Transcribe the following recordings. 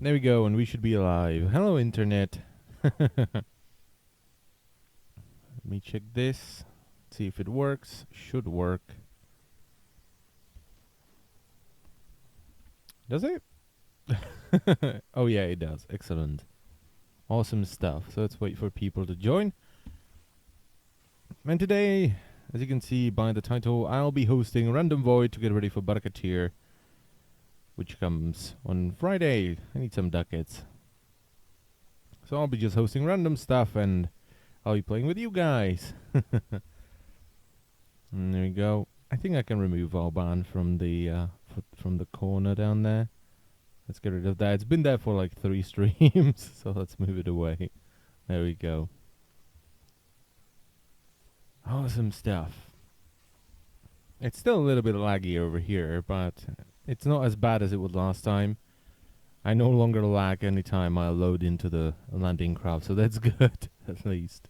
There we go, and we should be alive. Hello, Internet. Let me check this. See if it works. Should work. Does it? Oh, yeah, it does. Excellent. Awesome stuff. So let's wait for people to join. And today, as you can see by the title, I'll be hosting Random Void to get ready for Barakatir, which comes on Friday. I need some ducats. So I'll be just hosting random stuff and I'll be playing with you guys. And there we go. I think I can remove Alban from the corner down there. Let's get rid of that. It's been there for like 3 streams, so let's move it away. There we go. Awesome stuff. It's still a little bit laggy over here, but it's not as bad as it was last time. I no longer lag anytime I load into the landing craft, so that's good, at least.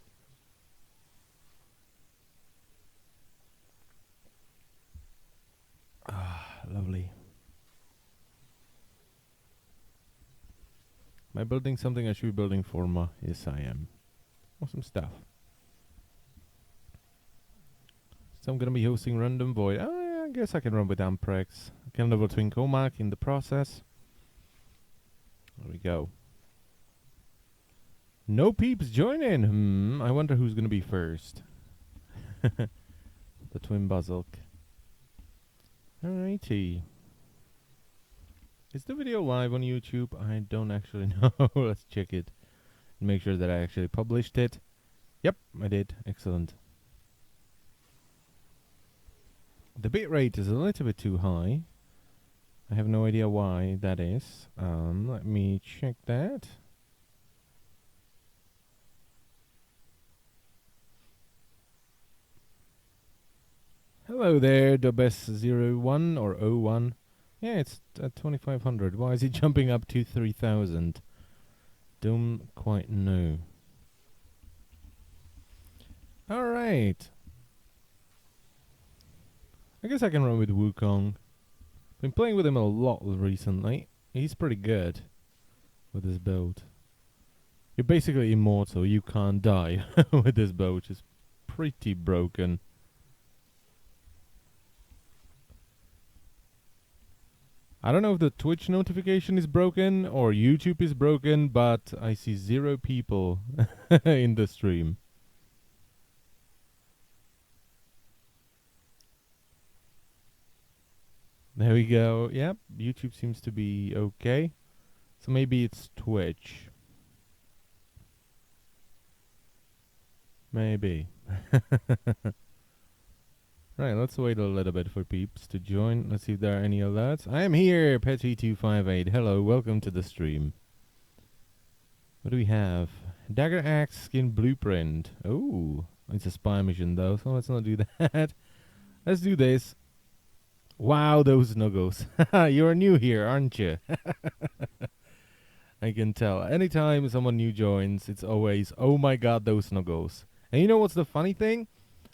Ah, lovely. Am I building something I should be building Forma? Yes, I am. Awesome stuff. So I'm gonna be hosting Random Void. I guess I can run with Amprex. I can level Twin Comac in the process. There we go. No peeps joining. I wonder who's gonna be first. The Twin Basilic. Alrighty. Is the video live on YouTube? I don't actually know. Let's check it. Make sure that I actually published it. Yep, I did. Excellent. The bitrate is a little bit too high. I have no idea why that is. Let me check that. Hello there, Dobes01 or 01. Yeah, it's at 2500. Why is it jumping up to 3000? Don't quite know. Alright. I guess I can run with Wukong. Been playing with him a lot recently. He's pretty good with his build. You're basically immortal. You can't die with this build, which is pretty broken. I don't know if the Twitch notification is broken or YouTube is broken, but I see 0 people in the stream. There we go. Yep, YouTube seems to be okay. So maybe it's Twitch. Maybe. Right, let's wait a little bit for peeps to join. Let's see if there are any alerts. I am here, Petty258. Hello, welcome to the stream. What do we have? Dagger Axe Skin Blueprint. Oh, it's a spy mission though, so let's not do that. Let's do this. Wow, those snuggles. You're new here, aren't you? I can tell. Anytime someone new joins, it's always, oh my god, those snuggles. And you know what's the funny thing?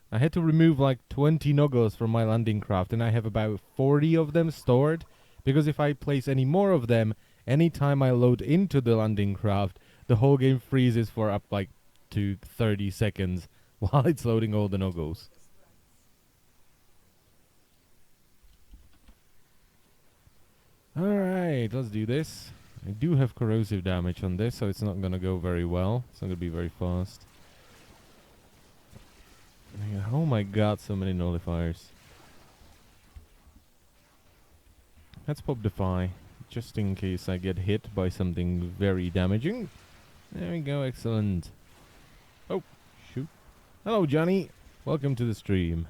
I had to remove like 20 nuggles from my landing craft, and I have about 40 of them stored, because if I place any more of them, anytime I load into the landing craft, the whole game freezes for up like to 30 seconds while it's loading all the nuggles. Alright, let's do this. I do have corrosive damage on this, so it's not gonna go very well. It's not gonna be very fast. Oh my god, so many nullifiers. Let's pop Defy, just in case I get hit by something very damaging. There we go, excellent. Oh, shoot. Hello, Johnny. Welcome to the stream.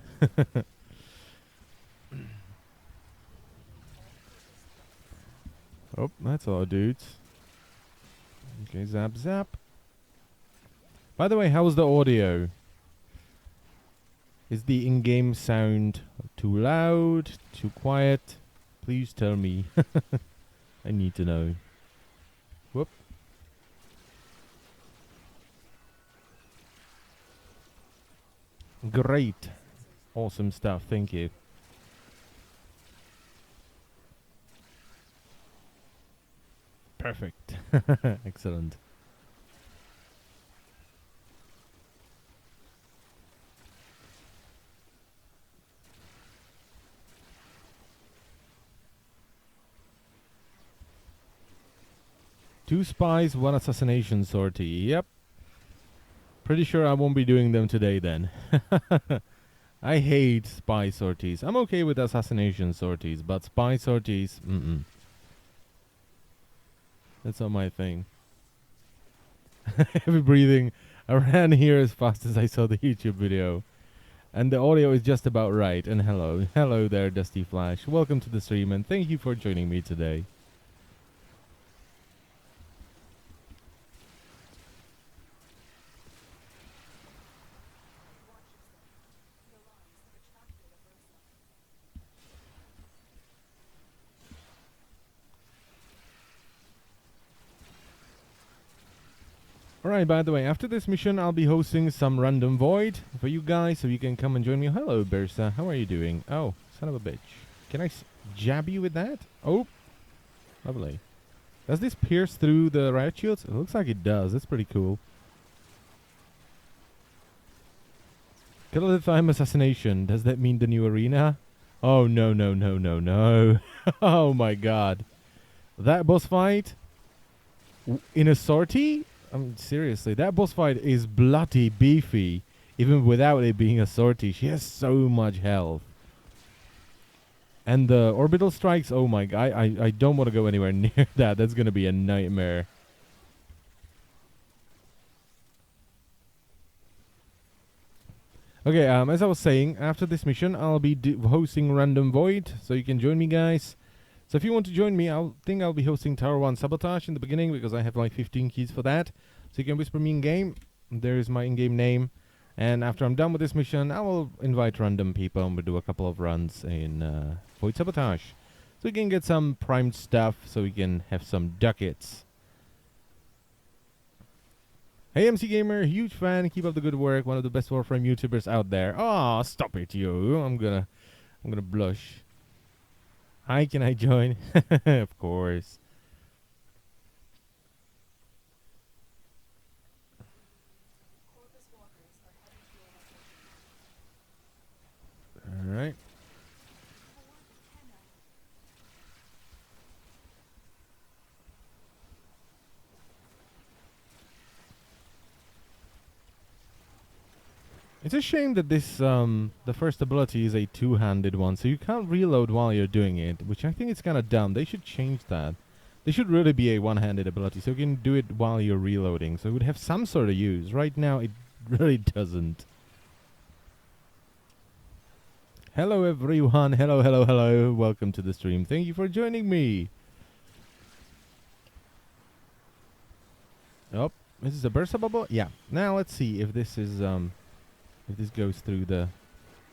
Oh, that's all, dudes. Okay, zap, zap. By the way, how's the audio? Is the in-game sound too loud, too quiet? Please tell me. I need to know. Whoop. Great. Awesome stuff, thank you. Perfect. Excellent. Two spies, one assassination sortie. Yep. Pretty sure I won't be doing them today then. I hate spy sorties. I'm okay with assassination sorties, but spy sorties, that's not my thing. Heavy breathing. I ran here as fast as I saw the YouTube video. And the audio is just about right. And hello. Hello there, Dusty Flash. Welcome to the stream and thank you for joining me today. Alright, by the way, after this mission, I'll be hosting some random void for you guys, so you can come and join me. Hello, Bersa. How are you doing? Oh, son of a bitch. Can I jab you with that? Oh, lovely. Does this pierce through the riot shields? It looks like it does. That's pretty cool. Kill the time assassination. Does that mean the new arena? Oh, no, no, no, no, no. Oh, my God. That boss fight in a sortie? Seriously, that boss fight is bloody beefy, even without it being a sortie. She has so much health. And the orbital strikes, oh my god, I don't want to go anywhere near that. That's going to be a nightmare. Okay, as I was saying, after this mission, I'll be hosting Random Void, so you can join me, guys. So if you want to join me, I'll be hosting Tower 1 Sabotage in the beginning, because I have like 15 keys for that. So you can whisper me in-game. There is my in-game name. And after I'm done with this mission, I will invite random people and we'll do a couple of runs in Void Sabotage. So we can get some primed stuff, so we can have some ducats. Hey MC Gamer, huge fan, keep up the good work, one of the best Warframe YouTubers out there. Oh, stop it, you. I'm gonna blush. Hi, can I join? Of course. Alright. It's a shame that this, the first ability is a two-handed one, so you can't reload while you're doing it, which I think is kind of dumb. They should change that. They should really be a one-handed ability, so you can do it while you're reloading, so it would have some sort of use. Right now, it really doesn't. Hello, everyone. Hello, hello, hello. Welcome to the stream. Thank you for joining me. Oh, this is a burst bubble? Yeah. Now, let's see if this is, if this goes through the...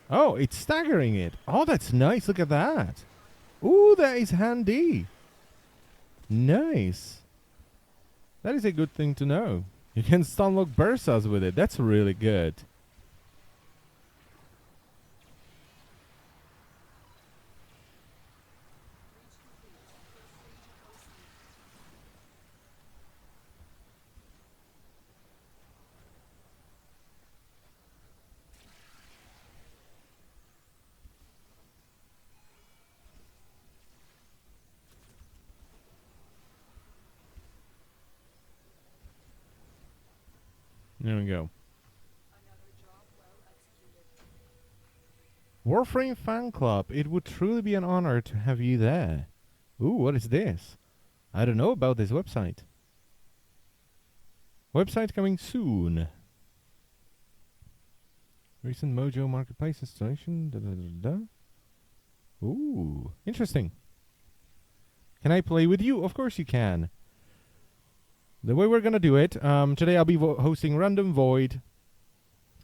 Oh, it's staggering it. Oh, that's nice. Look at that. Ooh, that is handy. Nice. That is a good thing to know. You can stunlock bursas with it. That's really good. There we go. Warframe Fan Club. It would truly be an honor to have you there. Ooh, what is this? I don't know about this website. Website coming soon. Recent Mojo Marketplace installation. Da, da, da, da. Ooh, interesting. Can I play with you? Of course you can. The way we're gonna do it, today I'll be hosting Random Void,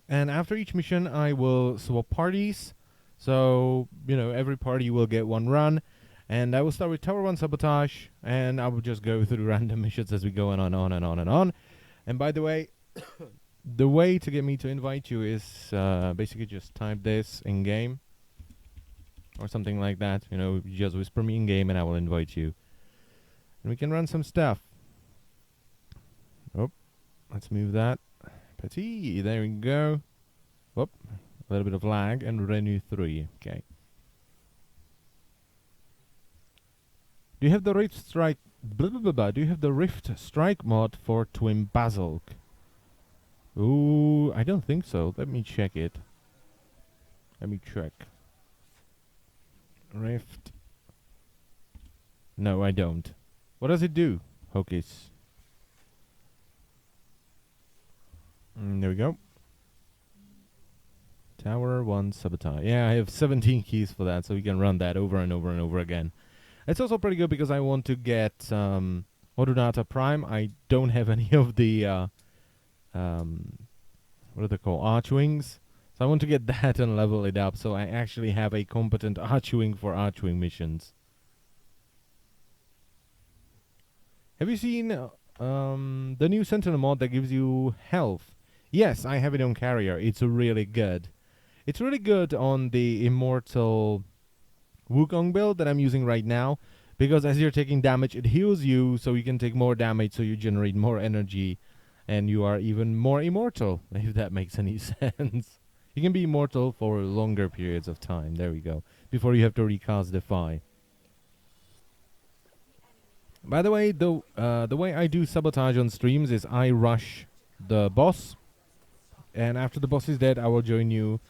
and after each mission I will swap parties, so, you know, every party will get one run, and I will start with Tower 1 Sabotage, and I will just go through random missions as we go on and on and on and on. And by the way, the way to get me to invite you is basically just type this in-game, or something like that, you know, just whisper me in-game and I will invite you. And we can run some stuff. Let's move that. Petit, there we go. Whoop, a little bit of lag, and renew 3. Okay. Do you have the Rift Strike? Blah, blah, blah, blah. Do you have the Rift Strike mod for Twin Basilic? Ooh, I don't think so. Let me check it. Let me check. Rift. No, I don't. What does it do? Hocus. There we go. Tower 1 sabotage. Yeah, I have 17 keys for that, so we can run that over and over and over again. It's also pretty good because I want to get Odonata Prime. I don't have any of the what are they called? Archwings. So I want to get that and level it up so I actually have a competent Archwing for Archwing missions. Have you seen the new Sentinel mod that gives you health? Yes, I have it on Carrier. It's really good. It's really good on the Immortal Wukong build that I'm using right now, because as you're taking damage, it heals you, so you can take more damage, so you generate more energy, and you are even more immortal, if that makes any sense. You can be immortal for longer periods of time, there we go, before you have to recast Defy. By the way, the way I do sabotage on streams is I rush the boss, and after the boss is dead, I will join you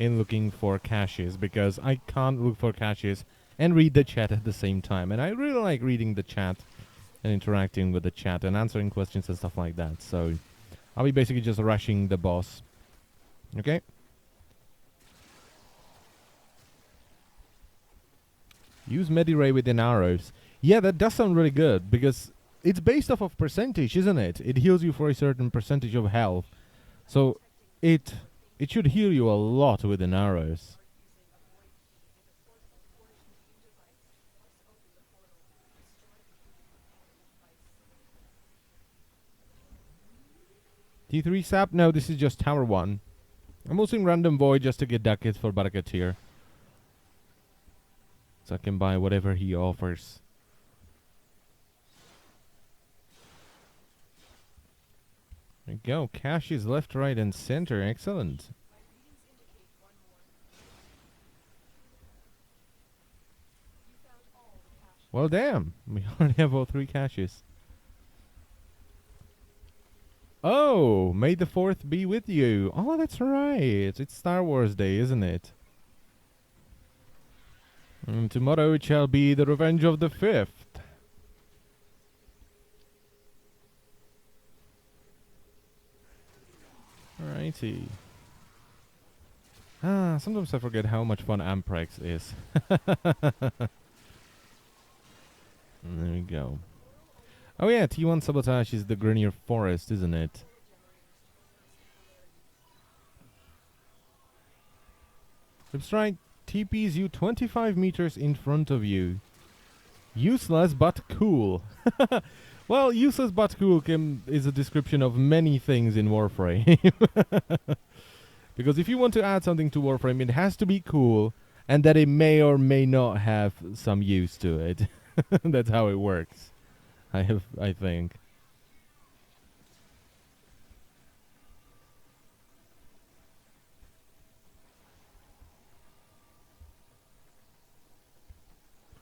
in looking for caches, because I can't look for caches and read the chat at the same time. And I really like reading the chat and interacting with the chat and answering questions and stuff like that. So I'll be basically just rushing the boss. Okay? Use Mediray within arrows. Yeah, that does sound really good, because it's based off of percentage, isn't it? It heals you for a certain percentage of health. So it should heal you a lot within arrows. T3 sap? No, this is just Tower 1. I'm using Random Void just to get ducats for Barakatir. So I can buy whatever he offers. There we go. Cash is left, right, and center. Excellent. Well, damn. We already have all 3 caches. Oh, may the 4th be with you. Oh, that's right. It's Star Wars Day, isn't it? And tomorrow it shall be the Revenge of the 5th. Alrighty. Sometimes I forget how much fun Amprex is. There we go. Oh yeah, T1 Sabotage is the Grenier Forest, isn't it? Strike TPs you 25 meters in front of you. Useless but cool. Well, useless but cool is a description of many things in Warframe. Because if you want to add something to Warframe, it has to be cool, and that it may or may not have some use to it. That's how it works. I think.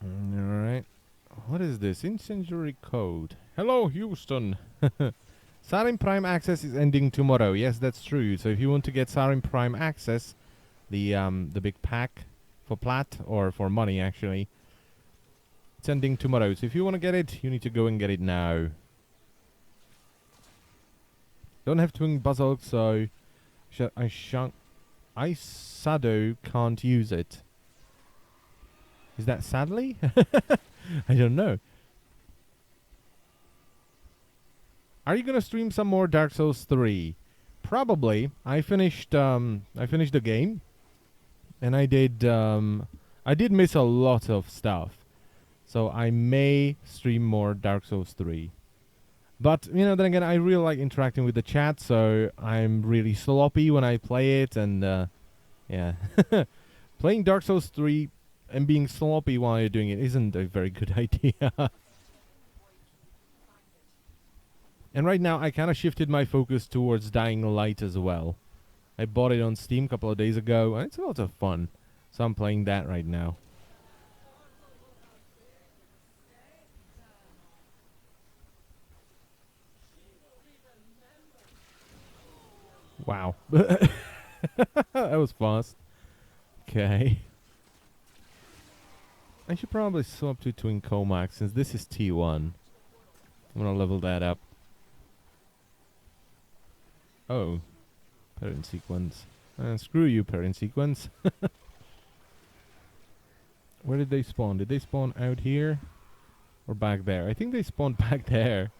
Alright. What is this? Incendiary code. Hello, Houston. Sarin Prime access is ending tomorrow. Yes, that's true. So if you want to get Sarin Prime access, the big pack for plat, or for money actually, it's ending tomorrow. So if you want to get it, you need to go and get it now. Don't have Twin Basilic, so I Sado can't use it. Is that sadly? I don't know. Are you gonna stream some more Dark Souls 3? Probably. I finished the game, and I did miss a lot of stuff, so I may stream more Dark Souls 3. But you know, then again, I really like interacting with the chat, so I'm really sloppy when I play it, and yeah, playing Dark Souls 3 and being sloppy while you're doing it isn't a very good idea. And right now, I kind of shifted my focus towards Dying Light as well. I bought it on Steam a couple of days ago, and it's a lot of fun. So I'm playing that right now. Wow. That was fast. Okay. I should probably swap to Twin Comac since this is T1. I'm gonna level that up. Oh. Parent sequence. Screw you, parent sequence. Where did they spawn? Did they spawn out here? Or back there? I think they spawned back there.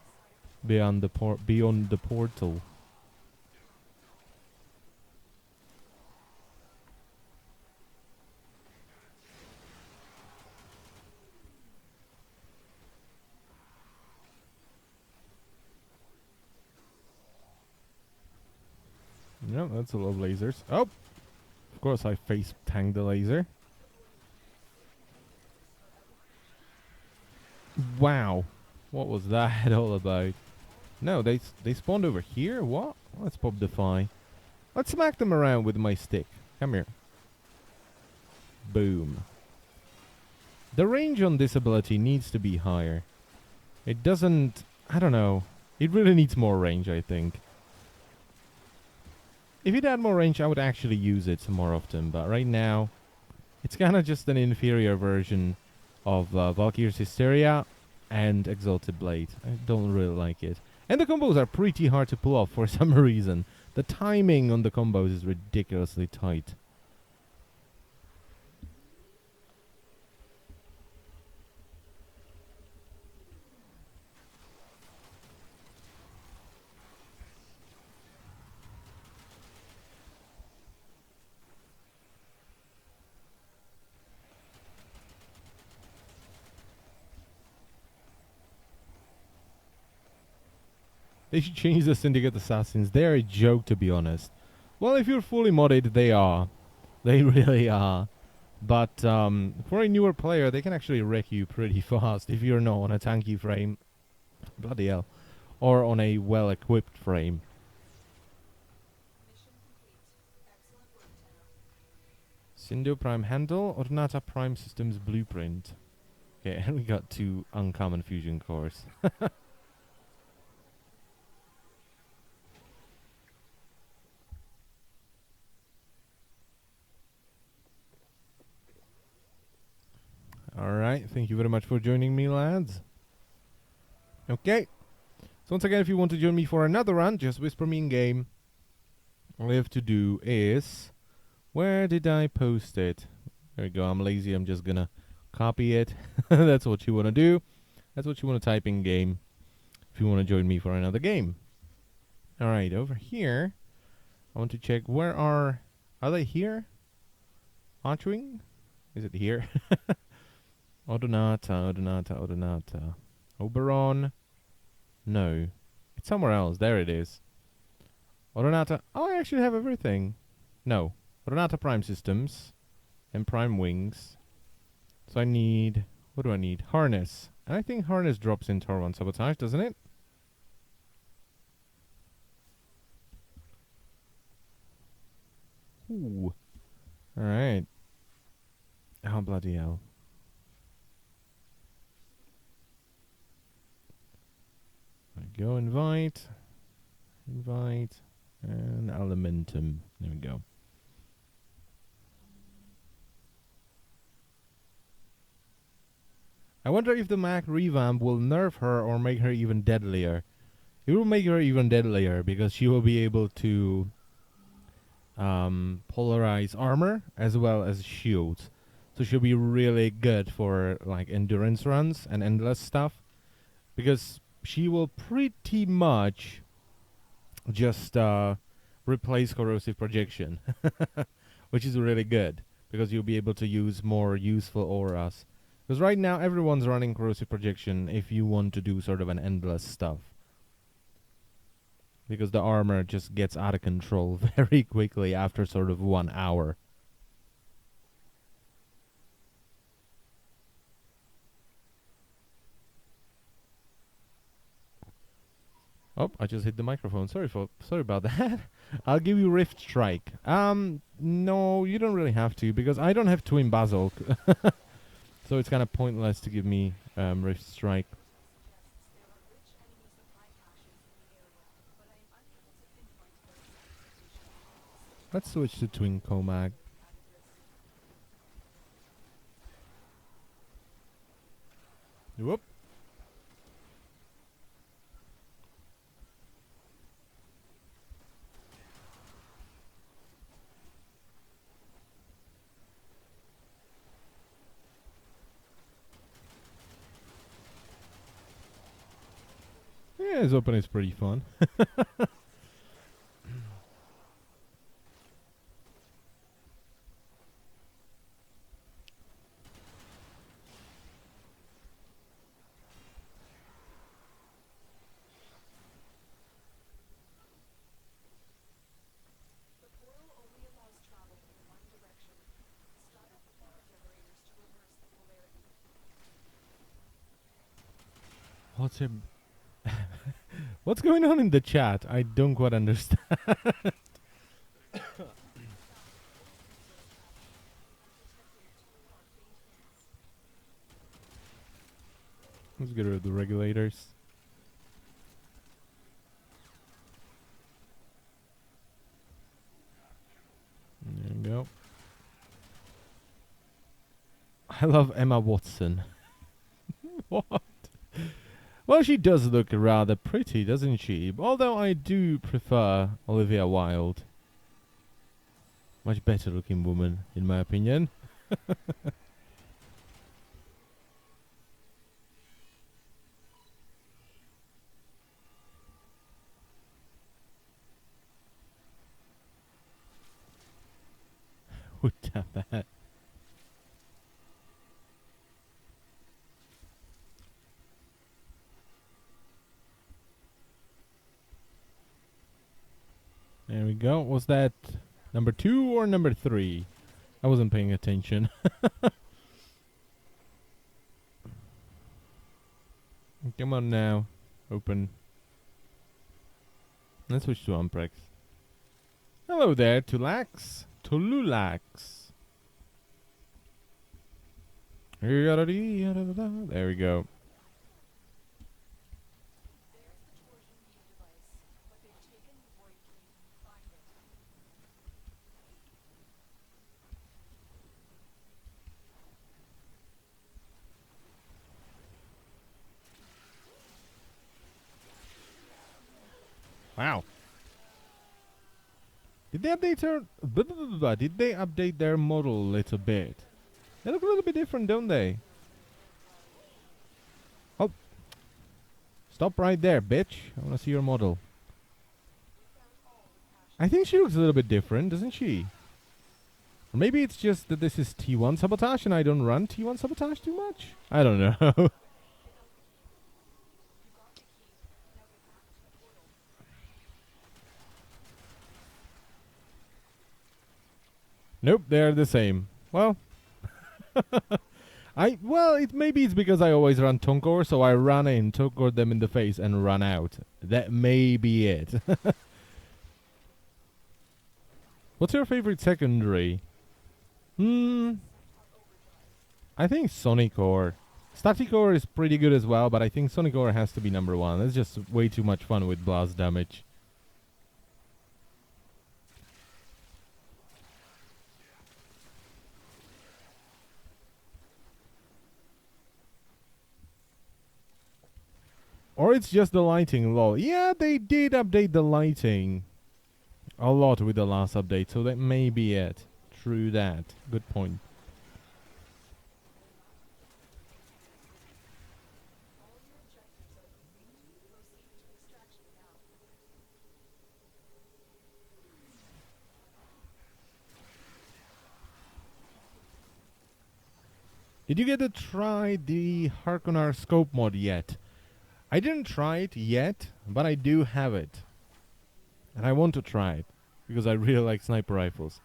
Beyond the portal. No, that's a lot of lasers. Oh! Of course I face tanked the laser. Wow. What was that all about? No, they spawned over here? What? Let's pop Defy. Let's smack them around with my stick. Come here. Boom. The range on this ability needs to be higher. It doesn't... I don't know. It really needs more range, I think. If it had more range, I would actually use it more often. But right now, it's kind of just an inferior version of Valkyrie's Hysteria and Exalted Blade. I don't really like it. And the combos are pretty hard to pull off for some reason. The timing on the combos is ridiculously tight. They should change the Syndicate Assassins. They're a joke, to be honest. Well, if you're fully modded, they are. They really are. But for a newer player, they can actually wreck you pretty fast if you're not on a tanky frame. Bloody hell. Or on a well-equipped frame. Syndo Prime Handle, Ornata Prime Systems Blueprint. Okay, and we got 2 uncommon fusion cores. Alright, thank you very much for joining me, lads. Okay. So once again, if you want to join me for another run, just whisper me in game. All you have to do is... Where did I post it? There we go, I'm lazy, I'm just gonna copy it. That's what you want to do. That's what you want to type in game if you want to join me for another game. Alright, over here, I want to check where are they here? Archwing? Is it here? Odonata. Oberon. No. It's somewhere else. There it is. Odonata. Oh, I actually have everything. No. Odonata Prime Systems. And Prime Wings. So I need... What do I need? Harness. And I think Harness drops in Tor 1 Sabotage, doesn't it? Ooh. Alright. Oh, bloody hell. Go invite, and Elementum. There we go. I wonder if the Mac revamp will nerf her or make her even deadlier. It will make her even deadlier because she will be able to polarize armor as well as shields. So she'll be really good for like endurance runs and endless stuff because she will pretty much just replace corrosive projection, which is really good because you'll be able to use more useful auras. Because right now everyone's running corrosive projection if you want to do sort of an endless stuff. Because the armor just gets out of control very quickly after sort of 1 hour. Oh, I just hit the microphone. Sorry about that. I'll give you Rift Strike. No, you don't really have to because I don't have Twin Basalt, so it's kind of pointless to give me Rift Strike. Let's switch to Twin Comag. Whoop. Yeah, his open is pretty fun. What's him? What's going on in the chat? I don't quite understand. Let's get rid of the regulators. There we go. I love Emma Watson. What? Well, she does look rather pretty, doesn't she? Although I do prefer Olivia Wilde. Much better looking woman, in my opinion. Would have that. There we go. Was that number 2 or number 3? I wasn't paying attention. Come on now. Open. Let's switch to Umprex. Hello there, Tulax. Tululax. There we go. Wow. Did they update Did they update their model a little bit? They look a little bit different, don't they? Oh. Stop right there, bitch. I want to see your model. I think she looks a little bit different, doesn't she? Or maybe it's just that this is T1 Sabotage and I don't run T1 Sabotage too much? I don't know. Nope, they're the same. Well, maybe it's because I always run Tonkor, so I run in, Tonkor them in the face, and run out. That may be it. What's your favorite secondary? I think Sonic Ore. Static Ore is pretty good as well, but I think Sonic Ore has to be number 1. It's just way too much fun with blast damage. Or it's just the lighting, lol. Yeah, they did update the lighting a lot with the last update, so that may be it. True that. Good point. Did you get to try the Harkonar scope mod yet? I didn't try it yet, but I do have it. And I want to try it, because I really like sniper rifles.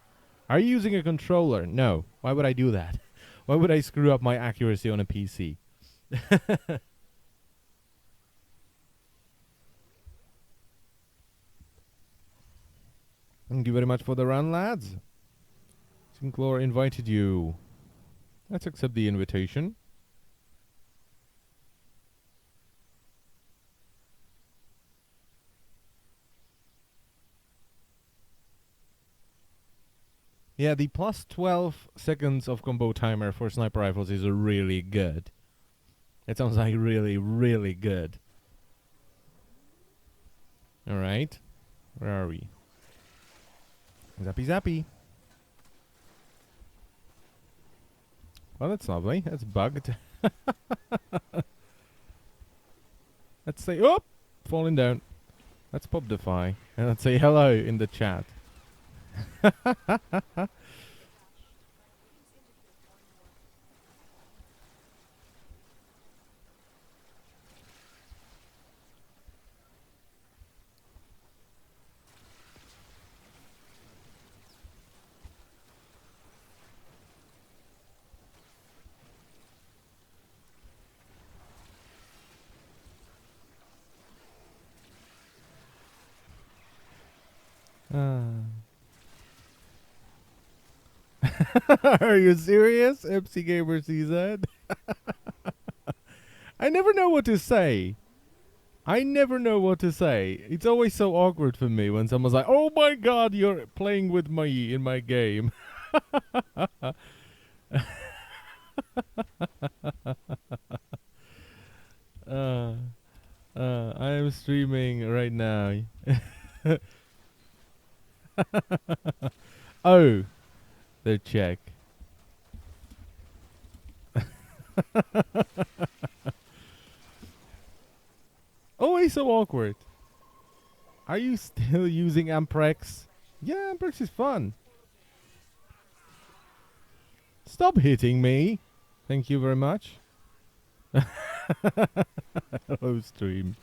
Are you using a controller? No. Why would I do that? Why would I screw up my accuracy on a PC? Thank you very much for the run, lads. Sinclair invited you. Let's accept the invitation. Yeah, the plus 12 seconds of combo timer for sniper rifles is really good. It sounds like really, really good. Alright. Where are we? Zappy zappy. Well, that's lovely. That's bugged. Let's say, oh! Falling down. Let's pop the fi. And let's say hello in the chat. Are you serious, MC Gamer CZ? I never know what to say. I never know what to say. It's always so awkward for me when someone's like, "Oh my god, you're playing with me in my game." I am streaming right now. Oh, the check. Always so awkward. Are you still using Amprex? Yeah, Amprex is fun. Stop hitting me. Thank you very much. Hello, stream.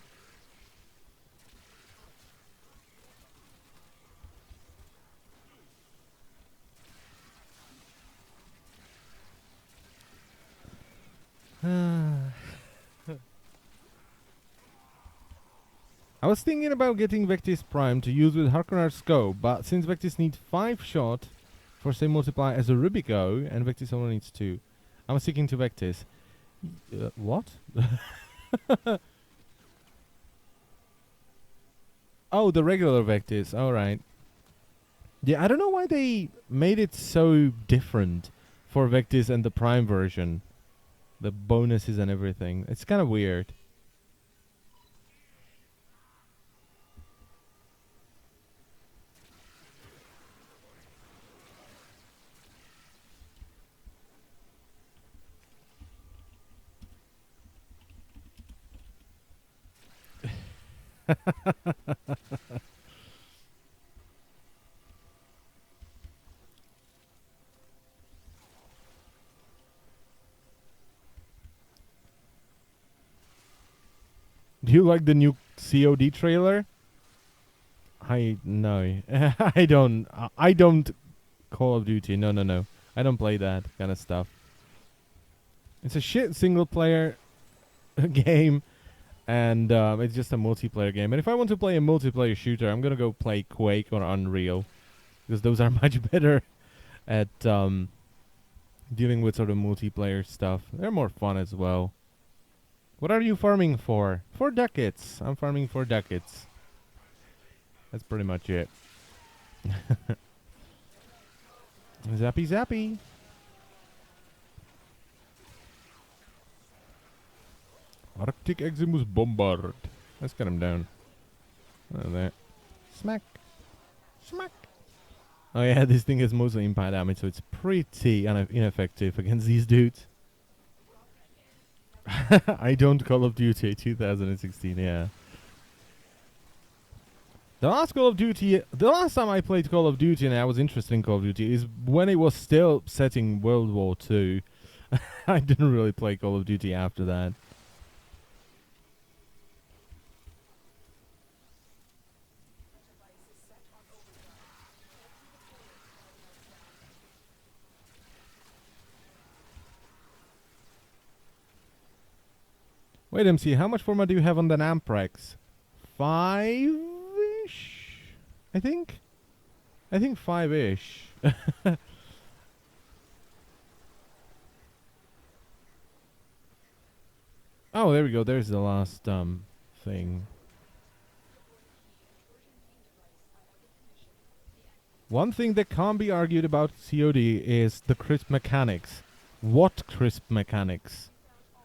I was thinking about getting Vectis Prime to use with Harkonnen Scope, but since Vectis needs 5 shot for same multiply as a Rubico, and Vectis only needs 2, I'm sticking to Vectis. What? Oh, the regular Vectis. Alright. Yeah, I don't know why they made it so different for Vectis and the Prime version. The bonuses and everything. It's kind of weird. Do you like the new COD trailer? No. I don't. I don't Call of Duty. No. I don't play that kind of stuff. It's a shit single player game, and it's just a multiplayer game. And if I want to play a multiplayer shooter, I'm gonna go play Quake or Unreal, because those are much better at dealing with sort of multiplayer stuff. They're more fun as well. What are you farming for? For ducats. I'm farming for ducats. That's pretty much it. Zappy zappy. Arctic Eximus Bombard. Let's get him down. Look at that. Smack. Smack. Oh yeah, this thing has mostly impact damage, so it's pretty ineffective against these dudes. I don't Call of Duty 2016, yeah. The last time I played Call of Duty and I was interested in Call of Duty is when it was still setting World War II. I didn't really play Call of Duty after that. Wait, MC, how much format do you have on the Amprex? 5-ish, I think? I think 5-ish. Oh, there we go. There's the last thing. One thing that can't be argued about COD is the crisp mechanics. What crisp mechanics?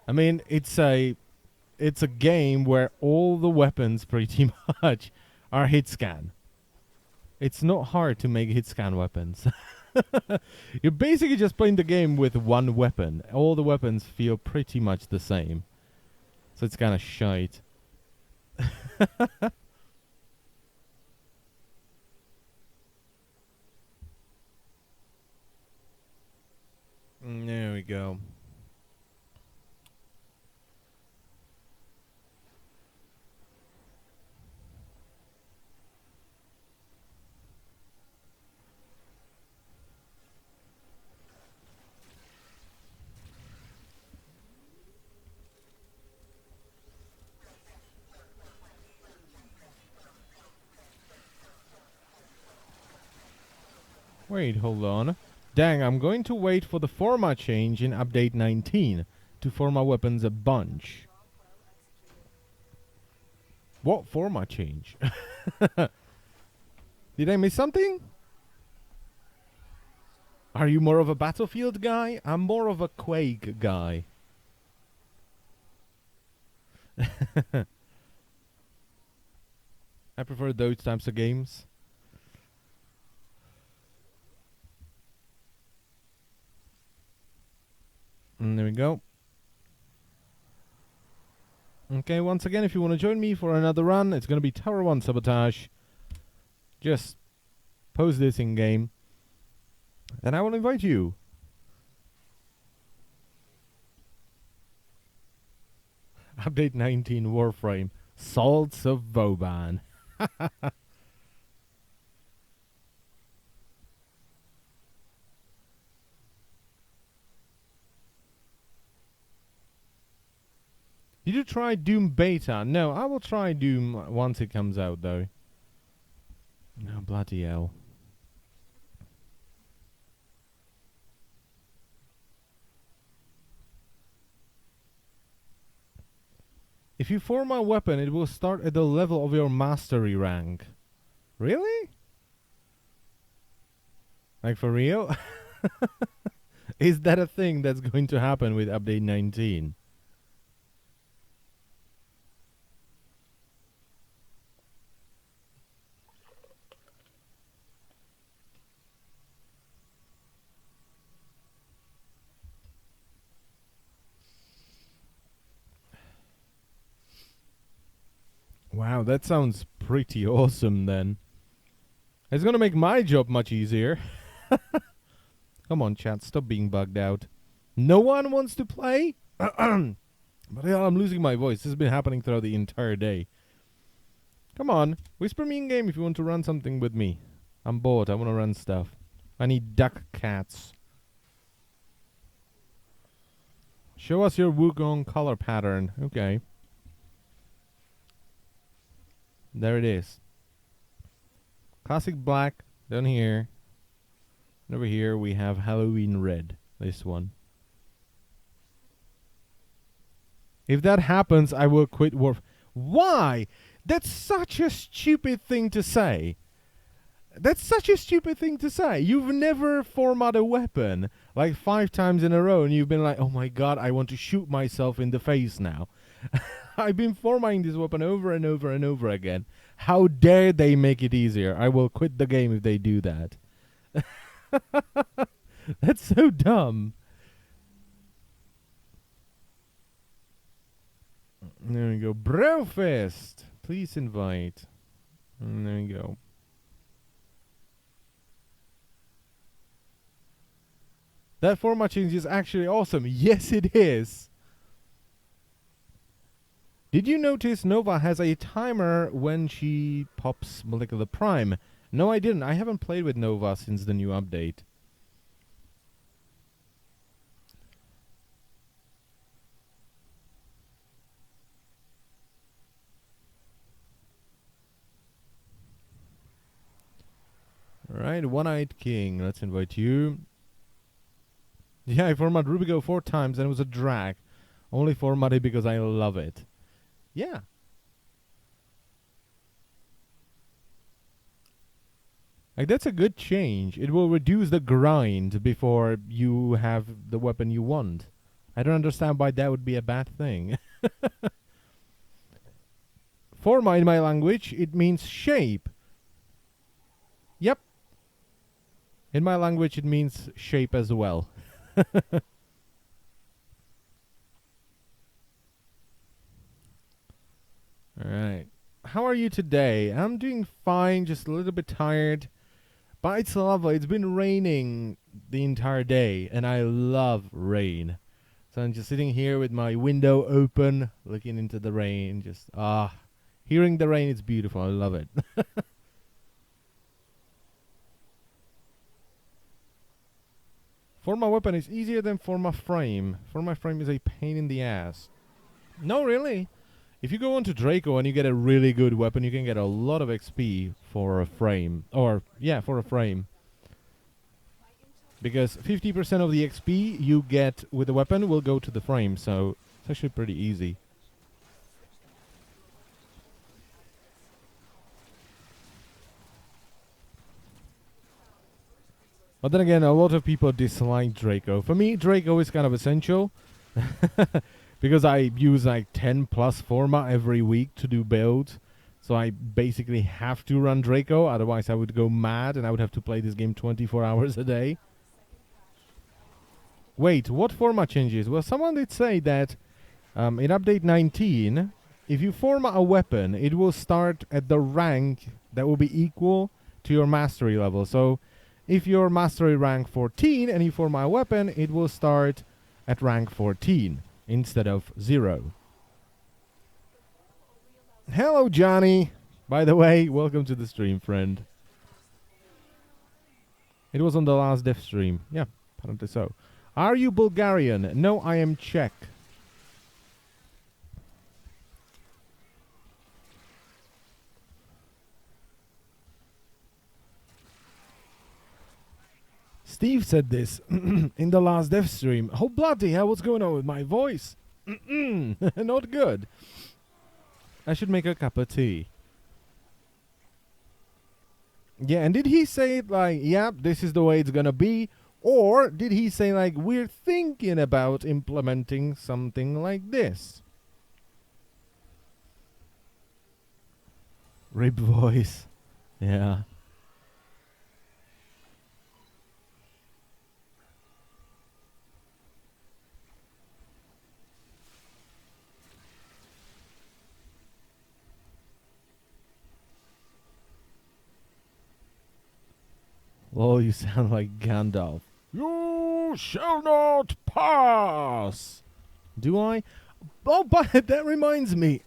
I mean, it's a game where all the weapons pretty much are hit scan. It's not hard to make hit scan weapons. You're basically just playing the game with one weapon. All the weapons feel pretty much the same. So it's kind of shite. There we go. Wait, hold on. Dang, I'm going to wait for the format change in update 19 to format weapons a bunch. What format change? Did I miss something? Are you more of a Battlefield guy? I'm more of a Quake guy. I prefer those types of games. And there we go. Okay, once again, if you want to join me for another run, it's going to be Tower 1 Sabotage. Just post this in game, and I will invite you. Update 19 Warframe. Salts of Vauban. Did you try Doom Beta? No, I will try Doom once it comes out, though. Oh, bloody hell. If you form a weapon, it will start at the level of your mastery rank. Really? Like, for real? Is that a thing that's going to happen with update 19? Wow, that sounds pretty awesome then. It's gonna make my job much easier. Come on, chat, stop being bugged out. No one wants to play? But hell, I'm losing my voice. This has been happening throughout the entire day. Come on, whisper me in game if you want to run something with me. I'm bored, I want to run stuff. I need duck cats. Show us your Wukong color pattern. Okay. There it is. Classic black down here. And over here we have Halloween red. This one. If that happens, I will quit Warframe. Why? That's such a stupid thing to say. That's such a stupid thing to say. You've never formatted a weapon like 5 times in a row and you've been like, oh my god, I want to shoot myself in the face now. I've been formatting this weapon over and over and over again. How dare they make it easier? I will quit the game if they do that. That's so dumb. There we go. Brofist! Please invite. And there we go. That format change is actually awesome. Yes, it is. Did you notice Nova has a timer when she pops Molecular Prime? No, I didn't. I haven't played with Nova since the new update. Alright. Alright, One-Eyed King. Let's invite you. Yeah, I formatted Rubico 4 times and it was a drag. Only formatted because I love it. Yeah. Like, that's a good change. It will reduce the grind before you have the weapon you want. I don't understand why that would be a bad thing. Forma in my language, it means shape. Yep. In my language, it means shape as well. Alright. How are you today? I'm doing fine, just a little bit tired. But it's lovely. It's been raining the entire day, and I love rain. So I'm just sitting here with my window open, looking into the rain. Just, hearing the rain is beautiful. I love it. Forma weapon is easier than Forma frame. Forma frame is a pain in the ass. No, really. If you go onto Draco and you get a really good weapon, you can get a lot of XP for a frame. Or, yeah, for a frame. Because 50% of the XP you get with the weapon will go to the frame, so it's actually pretty easy. But then again, a lot of people dislike Draco. For me, Draco is kind of essential. Because I use like 10 plus Forma every week to do builds. So I basically have to run Draco, otherwise I would go mad and I would have to play this game 24 hours a day. Wait, what Forma changes? Well, someone did say that in update 19, if you Forma a weapon, it will start at the rank that will be equal to your mastery level. So if your mastery rank 14 and you Forma a weapon, it will start at rank 14 instead of 0. Hello, Johnny. By the way, welcome to the stream, friend. It was on the last dev stream. Yeah, apparently so. Are you Bulgarian? No, I am Czech. Steve said this in the last dev stream. Oh, bloody hell, what's going on with my voice? Not good. I should make a cup of tea. Yeah, and did he say it like, yeah, this is the way it's gonna be? Or did he say like, we're thinking about implementing something like this? Rip voice. Yeah. Oh, you sound like Gandalf. You shall not pass. Do I? Oh, but that reminds me.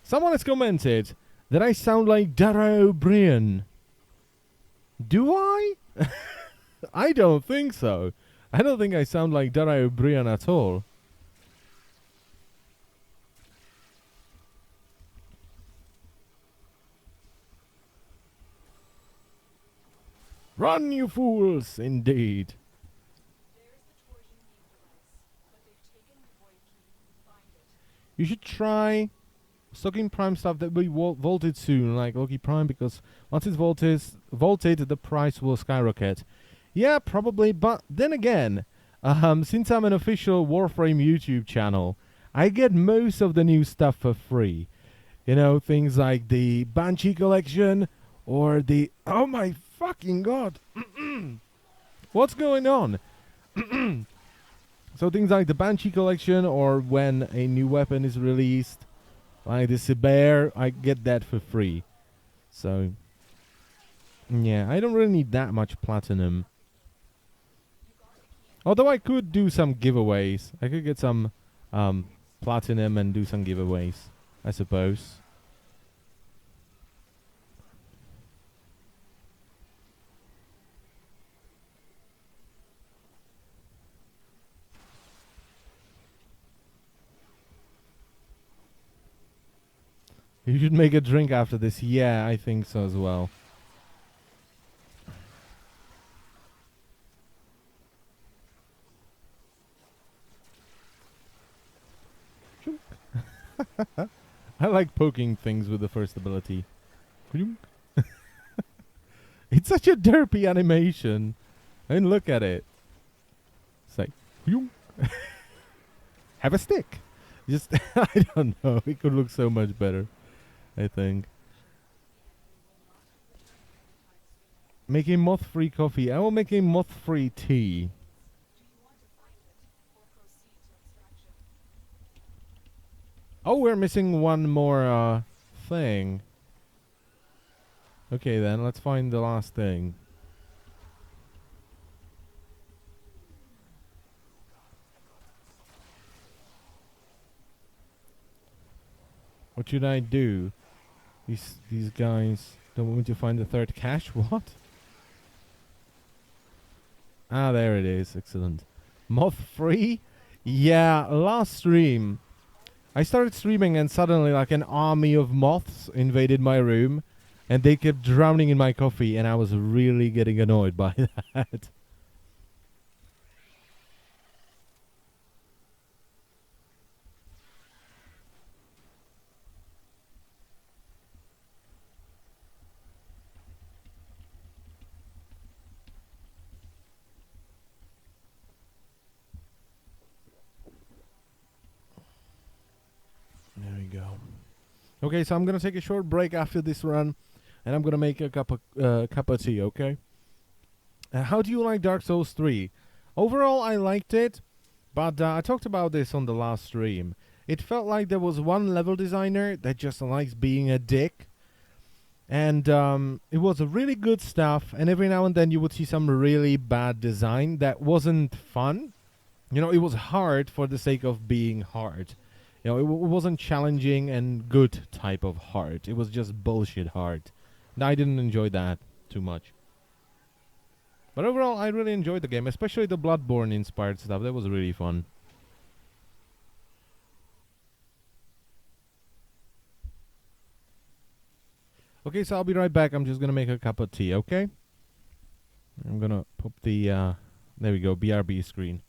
Someone has commented that I sound like Dara O'Brien. Do I? I don't think so. I don't think I sound like Dara O'Brien at all. Run, you fools, indeed. You should try stocking Prime stuff that will be vaulted soon, like Loki Prime, because once it's vaulted, the price will skyrocket. Yeah, probably, but then again, since I'm an official Warframe YouTube channel, I get most of the new stuff for free. You know, things like the Banshee collection, or the... Oh my fucking god! What's going on? So things like the Banshee collection, or when a new weapon is released, like the Cyber, I get that for free. So, yeah, I don't really need that much platinum. Although I could do some giveaways. I could get some platinum and do some giveaways, I suppose. You should make a drink after this. Yeah, I think so as well. I like poking things with the first ability. It's such a derpy animation. I mean, look at it. It's like, have a stick. Just, I don't know. It could look so much better, I think. Making moth-free coffee. I will make a moth-free tea. Oh, we're missing one more thing. Okay, then let's find the last thing. What should I do? These guys don't want me to find the third cache. What? Ah, there it is. Excellent. Moth free? Yeah, last stream. I started streaming and suddenly like an army of moths invaded my room and they kept drowning in my coffee and I was really getting annoyed by that. There we go. Okay, so I'm gonna take a short break after this run and I'm gonna make a cup of tea, okay? How do you like Dark Souls 3? Overall, I liked it, but I talked about this on the last stream. It felt like there was one level designer that just likes being a dick, and it was a really good stuff, and every now and then you would see some really bad design that wasn't fun. You know, it was hard for the sake of being hard. You know, it wasn't challenging and good type of hard. It was just bullshit hard. And I didn't enjoy that too much. But overall, I really enjoyed the game, especially the Bloodborne-inspired stuff. That was really fun. Okay, so I'll be right back. I'm just gonna make a cup of tea, okay? I'm gonna pop the, there we go, BRB screen.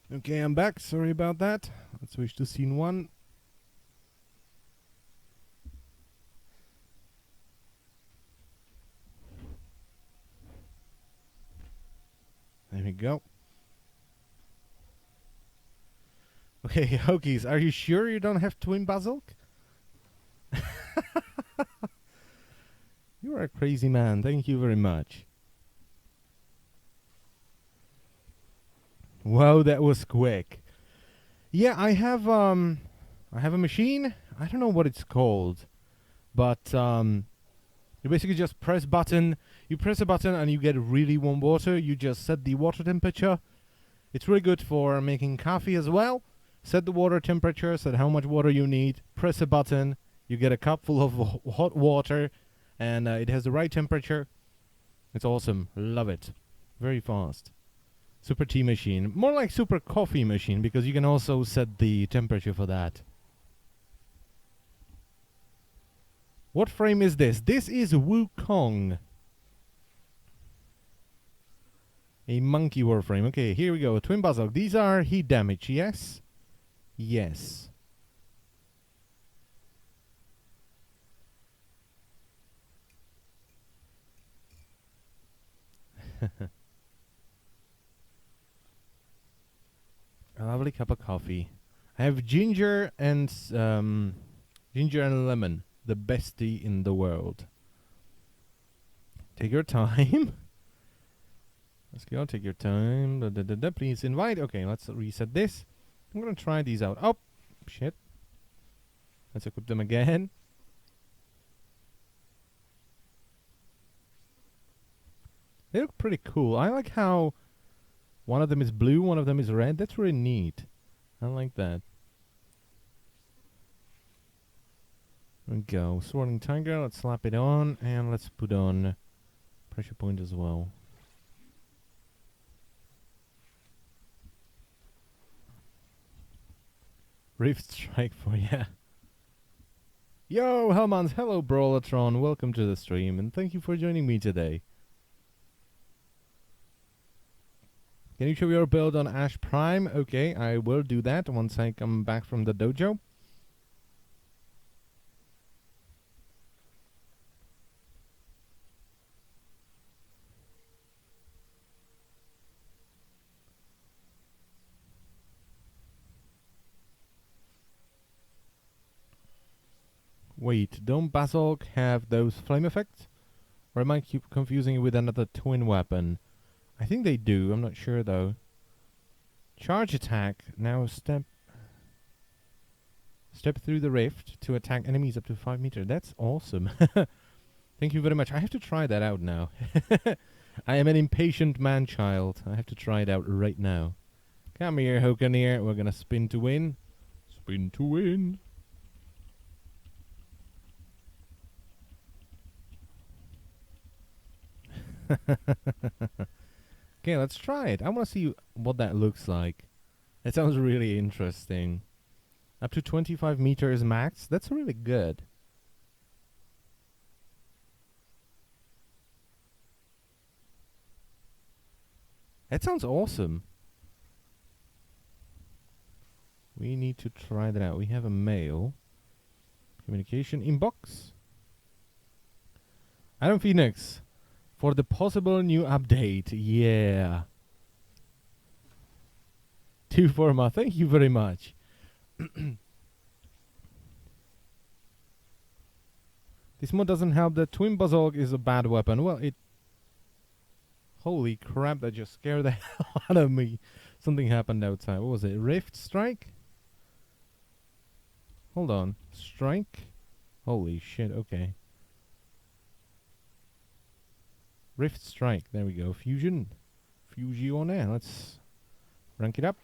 Okay, I'm back. Sorry about that. Let's switch to scene 1. There we go. Okay, Hokies, are you sure you don't have twin basilic? You are a crazy man. Thank you very much. Wow, that was quick. Yeah, I have a machine. I don't know what it's called. But you basically just press button. You press a button and you get really warm water. You just set the water temperature. It's really good for making coffee as well. Set the water temperature, set how much water you need. Press a button. You get a cup full of hot water, and it has the right temperature. It's awesome. Love it. Very fast. Super tea machine. More like super coffee machine, because you can also set the temperature for that. What frame is this? This is Wukong. A monkey warframe. Okay, here we go. Twin Buzzsaw. These are heat damage, yes? Yes. A lovely cup of coffee. I have ginger and lemon. The best tea in the world. Take your time. Let's go, take your time. Please invite. Okay, let's reset this. I'm gonna try these out. Oh, shit. Let's equip them again. They look pretty cool. I like how one of them is blue, one of them is red. That's really neat. I like that. There we go. Swirling Tiger. Let's slap it on. And let's put on pressure point as well. Rift Strike for ya. Yo, Hellmans. Hello, Brawlatron. Welcome to the stream. And thank you for joining me today. Can you show your build on Ash Prime? Okay, I will do that once I come back from the dojo. Wait, don't Basalt have those flame effects? Or am I keep confusing it with another twin weapon? I think they do, I'm not sure though. Charge attack. Now step through the rift to attack enemies up to 5 meters. That's awesome. Thank you very much. I have to try that out now. I am an impatient man-child. I have to try it out right now. Come here, Hokanir. We're gonna spin to win. Spin to win. Okay, let's try it. I want to see what that looks like. That sounds really interesting. Up to 25 meters max. That's really good. That sounds awesome. We need to try that out. We have a mail. Communication inbox. Adam Phoenix. For the possible new update. Yeah. 2 Forma. Thank you very much. This mod doesn't help. The Twin Buzzsaw is a bad weapon. Well, it... Holy crap, that just scared the hell out of me. Something happened outside. What was it? Rift Strike? Hold on. Strike? Holy shit, okay. Rift Strike. There we go. Fusion. Fusion. Let's rank it up.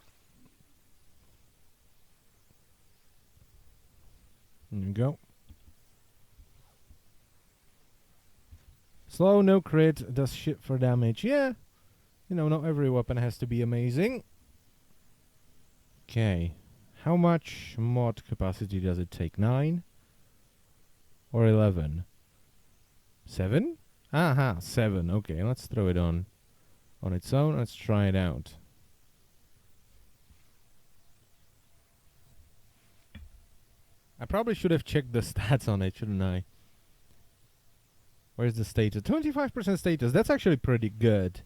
There we go. Slow, no crit, does shit for damage. Yeah. You know, not every weapon has to be amazing. Okay. How much mod capacity does it take? 9? Or 11? 7? Aha, 7. Okay, let's throw it on its own. Let's try it out. I probably should have checked the stats on it, shouldn't I? Where's the status? 25% status. That's actually pretty good.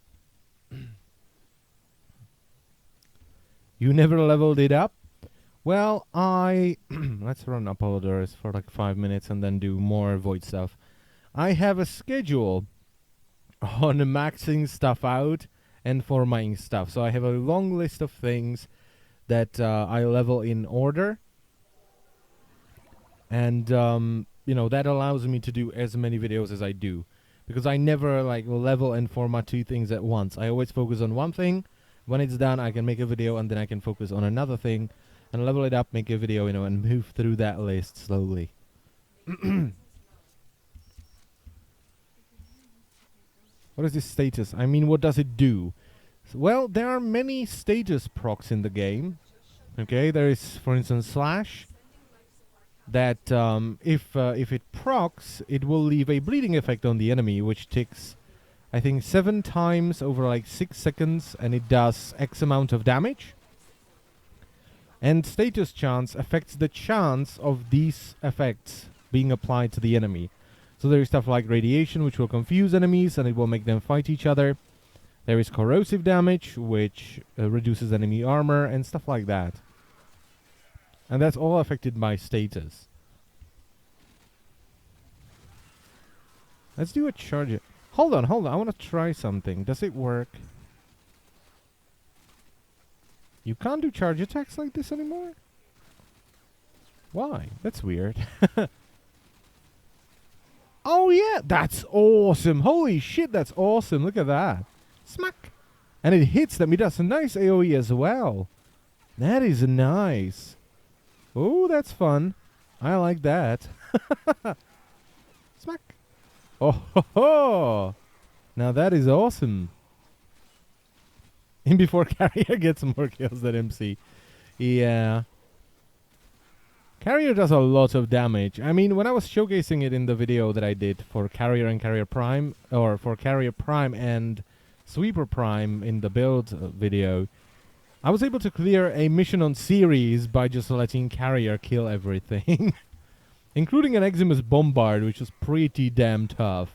You never leveled it up? Well, let's run Apollodorus for like 5 minutes and then do more Void stuff. I have a schedule on maxing stuff out and formatting stuff. So I have a long list of things that I level in order. And that allows me to do as many videos as I do. Because I never like level and format two things at once. I always focus on one thing. When it's done, I can make a video and then I can focus on another thing and level it up, make a video, and move through that list slowly. What is this status? I mean, what does it do? Well, there are many status procs in the game. Okay, there is, for instance, slash. That if it procs, it will leave a bleeding effect on the enemy, which ticks, I think, 7 times over like 6 seconds, and it does X amount of damage. And status chance affects the chance of these effects being applied to the enemy. So there is stuff like radiation, which will confuse enemies and it will make them fight each other. There is corrosive damage, which reduces enemy armor and stuff like that. And that's all affected by status. Let's do a charge. Hold on. I want to try something. Does it work? You can't do charge attacks like this anymore? Why? That's weird. Oh yeah, that's awesome. Holy shit, that's awesome. Look at that. Smack. And it hits them. It does a nice AoE as well. That is nice. Oh, that's fun. I like that. Smack. Oh, ho, ho. Now that is awesome. And before Carrier gets more kills than MC. Yeah. Carrier does a lot of damage. I mean, when I was showcasing it in the video that I did for Carrier and Carrier Prime, or for Carrier Prime and Sweeper Prime in the build video, I was able to clear a mission on series by just letting Carrier kill everything. Including an Eximus Bombard, which was pretty damn tough.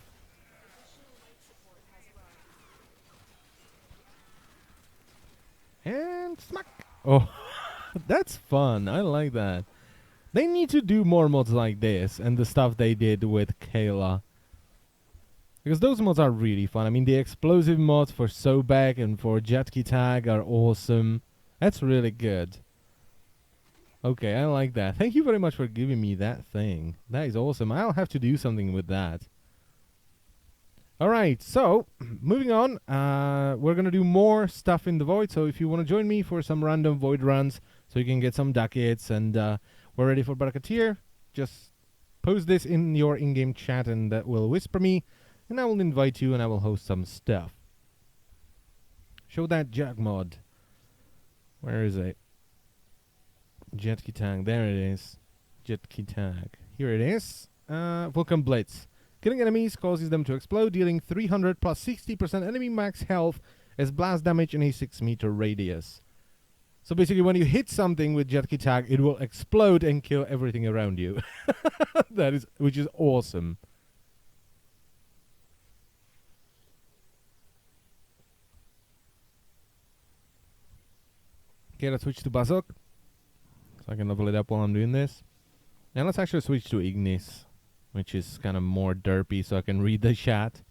And smack! Oh, that's fun. I like that. They need to do more mods like this and the stuff they did with Kayla. Because those mods are really fun. I mean, the explosive mods for Sobek and for Jetki Tag are awesome. That's really good. Okay, I like that. Thank you very much for giving me that thing. That is awesome. I'll have to do something with that. Alright, so, moving on. We're going to do more stuff in the Void. So if you want to join me for some random Void runs, so you can get some ducats, and we're ready for Barakatir, just post this in your in-game chat and that will whisper me, and I will invite you and I will host some stuff. Show that Jag mod. Where is it? Jetki Tag, there it is. Jetki Tag. Here it is. Vulcan Blitz. Killing enemies causes them to explode, dealing 300 plus 60% enemy max health as blast damage in a 6-meter radius. So basically when you hit something with Jetki Tag, it will explode and kill everything around you. Which is awesome. Okay, let's switch to Bazok. So I can level it up while I'm doing this. And let's actually switch to Ignis, which is kind of more derpy so I can read the chat.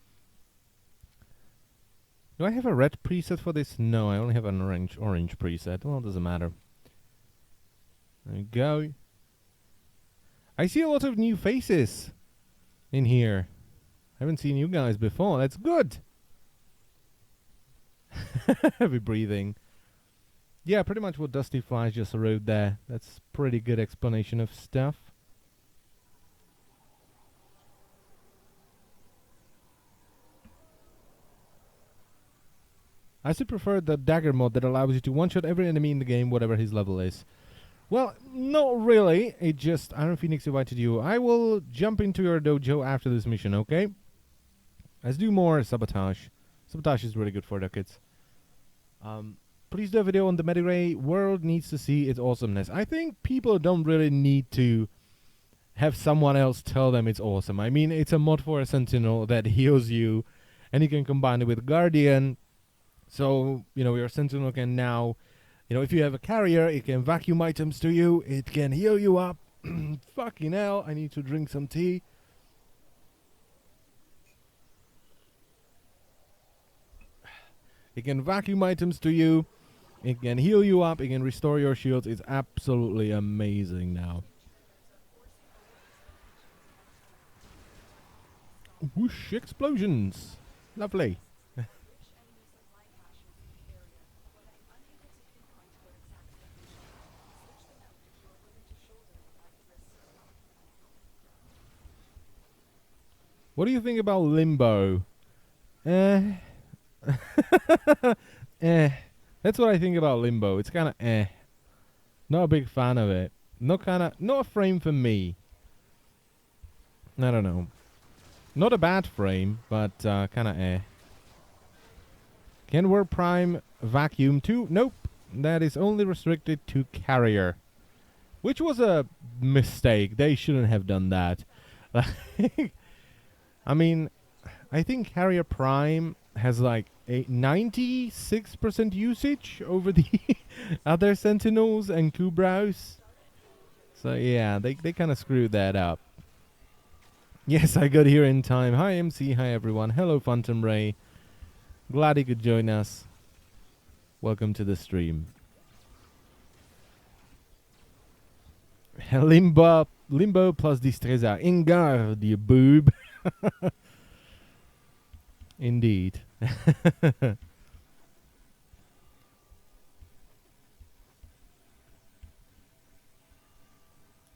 Do I have a red preset for this? No, I only have an orange preset. Well, it doesn't matter. There we go. I see a lot of new faces in here. I haven't seen you guys before. That's good. Heavy breathing. Yeah, pretty much what Dusty Flies just wrote there. That's pretty good explanation of stuff. I still prefer the dagger mod that allows you to one-shot every enemy in the game, whatever his level is. Well, not really. It just, Iron Phoenix invited you. I will jump into your dojo after this mission, okay? Let's do more Sabotage. Sabotage is really good for the kids. Please do a video on the Mediray. World needs to see its awesomeness. I think people don't really need to have someone else tell them it's awesome. I mean, it's a mod for a Sentinel that heals you, and you can combine it with Guardian. So, your Sentinel can now, if you have a carrier, it can vacuum items to you. It can heal you up. Fucking hell, I need to drink some tea. It can vacuum items to you. It can heal you up. It can restore your shields. It's absolutely amazing now. Whoosh, explosions. Lovely. What do you think about Limbo? Eh. Eh. That's what I think about Limbo. It's kind of eh. Not a big fan of it. Not a frame for me. I don't know. Not a bad frame, but kind of eh. Can Warframe vacuum too? Nope. That is only restricted to carrier. Which was a mistake. They shouldn't have done that. I mean, I think Carrier Prime has like a 96% usage over the other Sentinels and Kubraus. So yeah, they kind of screwed that up. Yes, I got here in time. Hi MC, hi everyone. Hello Phantom Ray. Glad you could join us. Welcome to the stream. Limbo plus Distreza. In garde, you boob. Indeed.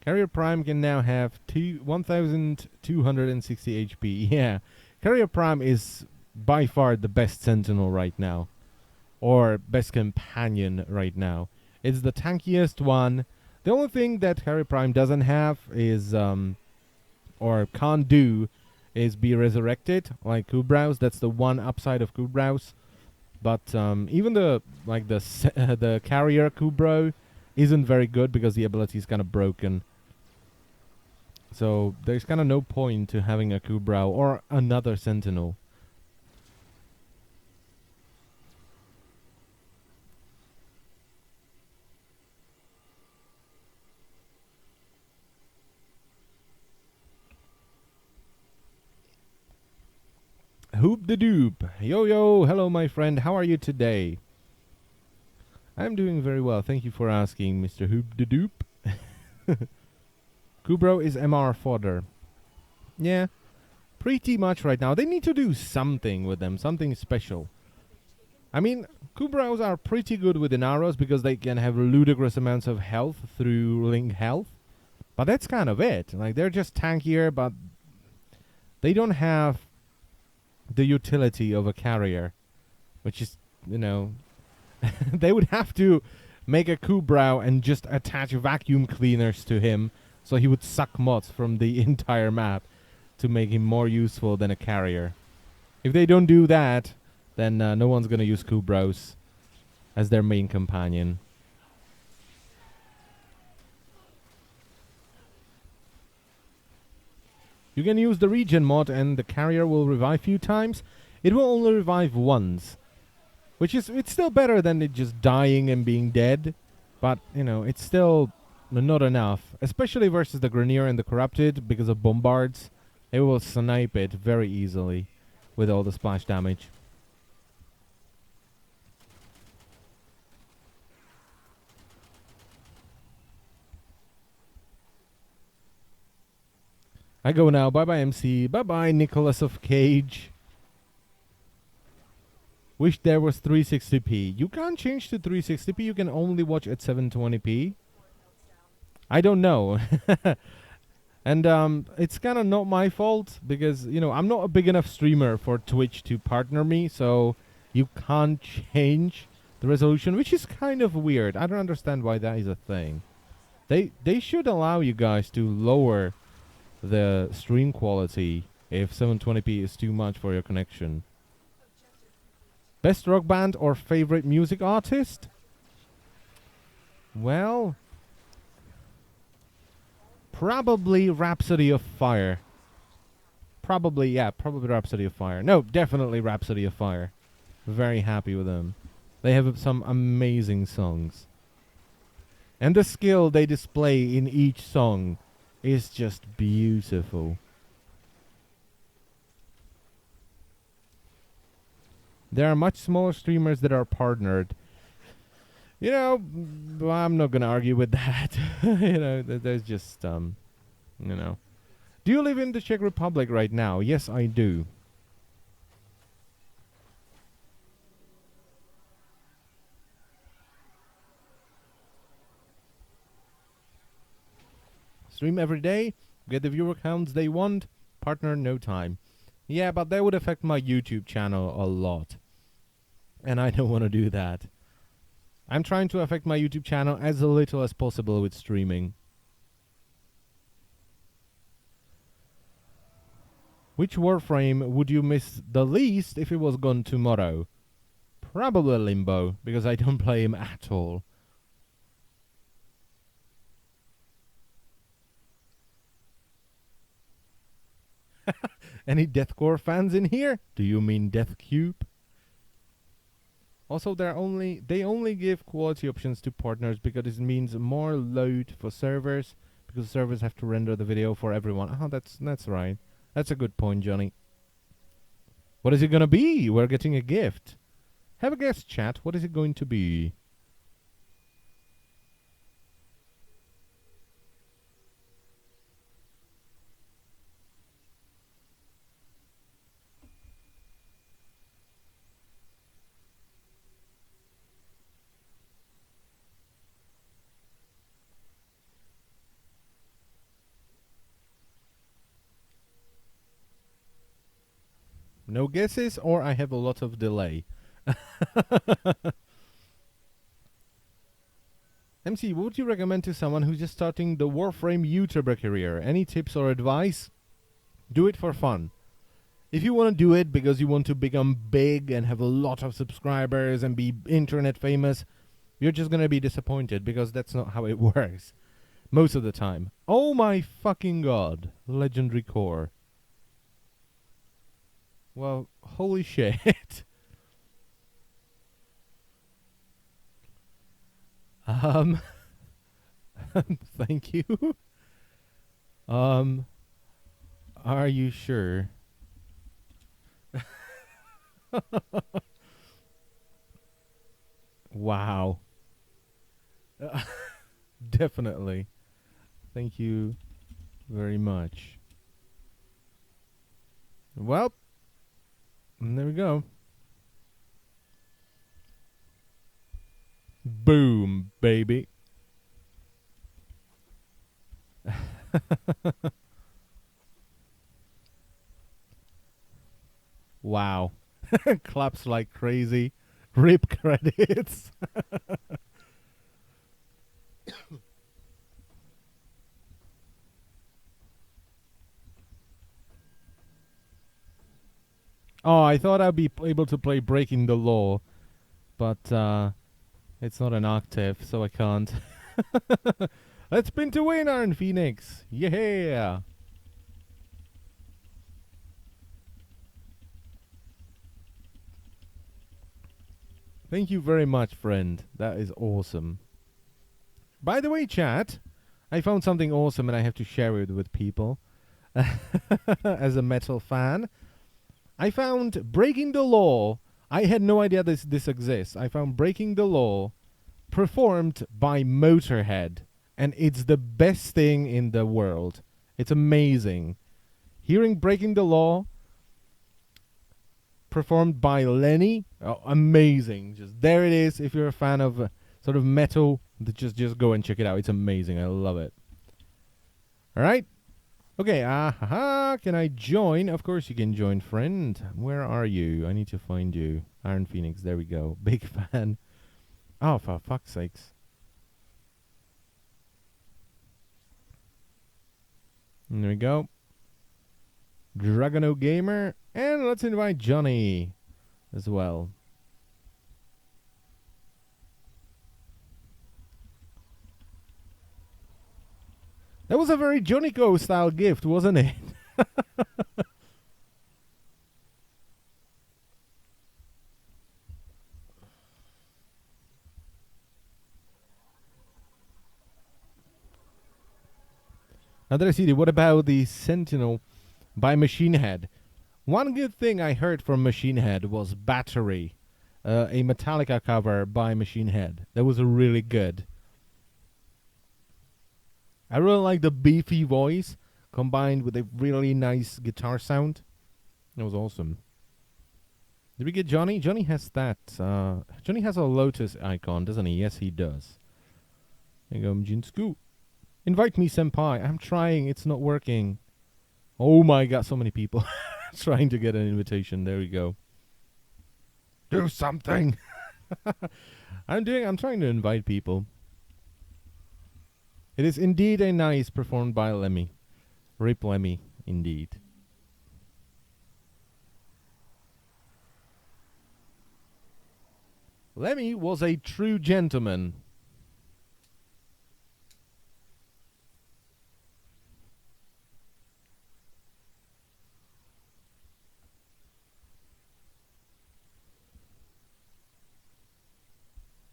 Carrier Prime can now have 1,260 HP. Yeah. Carrier Prime is by far the best Sentinel right now. Or best companion right now. It's the tankiest one. The only thing that Carrier Prime doesn't have is, or can't do, is be resurrected like Kubraus. That's the one upside of Kubraus. But even the the carrier Kubro isn't very good because the ability is kind of broken. So there's kind of no point to having a Kubrau or another Sentinel. Hoop the Doop. Yo, yo. Hello, my friend. How are you today? I'm doing very well. Thank you for asking, Mr. Hoop the Doop. Kubro is MR fodder. Yeah. Pretty much right now. They need to do something with them. Something special. I mean, Kubros are pretty good with arrows because they can have ludicrous amounts of health through Link health. But that's kind of it. Like, they're just tankier, but they don't have the utility of a carrier, which is, you know, they would have to make a Kubrau and just attach vacuum cleaners to him so he would suck mods from the entire map to make him more useful than a carrier. If they don't do that, then no one's going to use Kubraus as their main companion. You can use the regen mod and the carrier will revive a few times. It will only revive once, which is, it's still better than it just dying and being dead. But, you know, it's still not enough, especially versus the Grenier and the Corrupted because of bombards. It will snipe it very easily with all the splash damage. I go now. Bye-bye, MC. Bye-bye, Nicholas of Cage. Wish there was 360p. You can't change to 360p. You can only watch at 720p. I don't know. And it's kind of not my fault because, you know, I'm not a big enough streamer for Twitch to partner me. So you can't change the resolution, which is kind of weird. I don't understand why that is a thing. They should allow you guys to lower the stream quality if 720p is too much for your connection. Best rock band or favorite music artist? Well, probably Rhapsody of Fire. Probably Rhapsody of Fire. No, definitely Rhapsody of Fire. Very happy with them. They have some amazing songs. And the skill they display in each song is just beautiful. There are much smaller streamers that are partnered. You know, I'm not gonna argue with that. You know, there's just you know, Do you live in the Czech Republic right now? Yes, I do. Stream every day, get the viewer counts they want, partner no time. Yeah, but that would affect my YouTube channel a lot. And I don't want to do that. I'm trying to affect my YouTube channel as little as possible with streaming. Which Warframe would you miss the least if it was gone tomorrow? Probably Limbo, because I don't play him at all. Any Deathcore fans in here? Do you mean Death Cube? Also, they only give quality options to partners because it means more load for servers, because servers have to render the video for everyone. Oh, that's right. That's a good point, Johnny. What is it gonna be? We're getting a gift. Have a guess, chat. What is it going to be? No guesses, or I have a lot of delay. MC, what would you recommend to someone who's just starting the Warframe YouTuber career? Any tips or advice? Do it for fun. If you want to do it because you want to become big and have a lot of subscribers and be internet famous, you're just going to be disappointed because that's not how it works. Most of the time. Oh my fucking god. Legendary core. Well, holy shit. Thank you. Are you sure? Wow. Definitely. Thank you very much. Well, there we go. Boom, baby. Wow. Claps like crazy. Rip credits. Oh, I thought I'd be able to play Breaking the Law, but it's not an octave, so I can't. Let's spin to win, Iron Phoenix. Yeah. Thank you very much, friend. That is awesome. By the way, chat, I found something awesome and I have to share it with people. As a metal fan, I found Breaking the Law. I had no idea this exists. I found Breaking the Law performed by Motorhead, and it's the best thing in the world. It's amazing. Hearing Breaking the Law performed by Lenny, oh, amazing. Just there it is. If you're a fan of sort of metal, just go and check it out. It's amazing. I love it. All right. Okay, can I join? Of course you can join, friend. Where are you? I need to find you. Iron Phoenix, there we go. Big fan. Oh, for fuck's sakes. And there we go. Dragono Gamer. And let's invite Johnny as well. That was a very Johnny Go style gift, wasn't it? Another CD, what about the Sentinel by Machine Head? One good thing I heard from Machine Head was Battery, a Metallica cover by Machine Head. That was really good. I really like the beefy voice, combined with a really nice guitar sound. It was awesome. Did we get Johnny? Johnny has that. Johnny has a lotus icon, doesn't he? Yes, he does. There you go, Mjinsku. Invite me, senpai. I'm trying. It's not working. Oh my god, so many people trying to get an invitation. There we go. Do something. I'm trying to invite people. It is indeed a nice performed by Lemmy. Rip Lemmy, indeed. Lemmy was a true gentleman.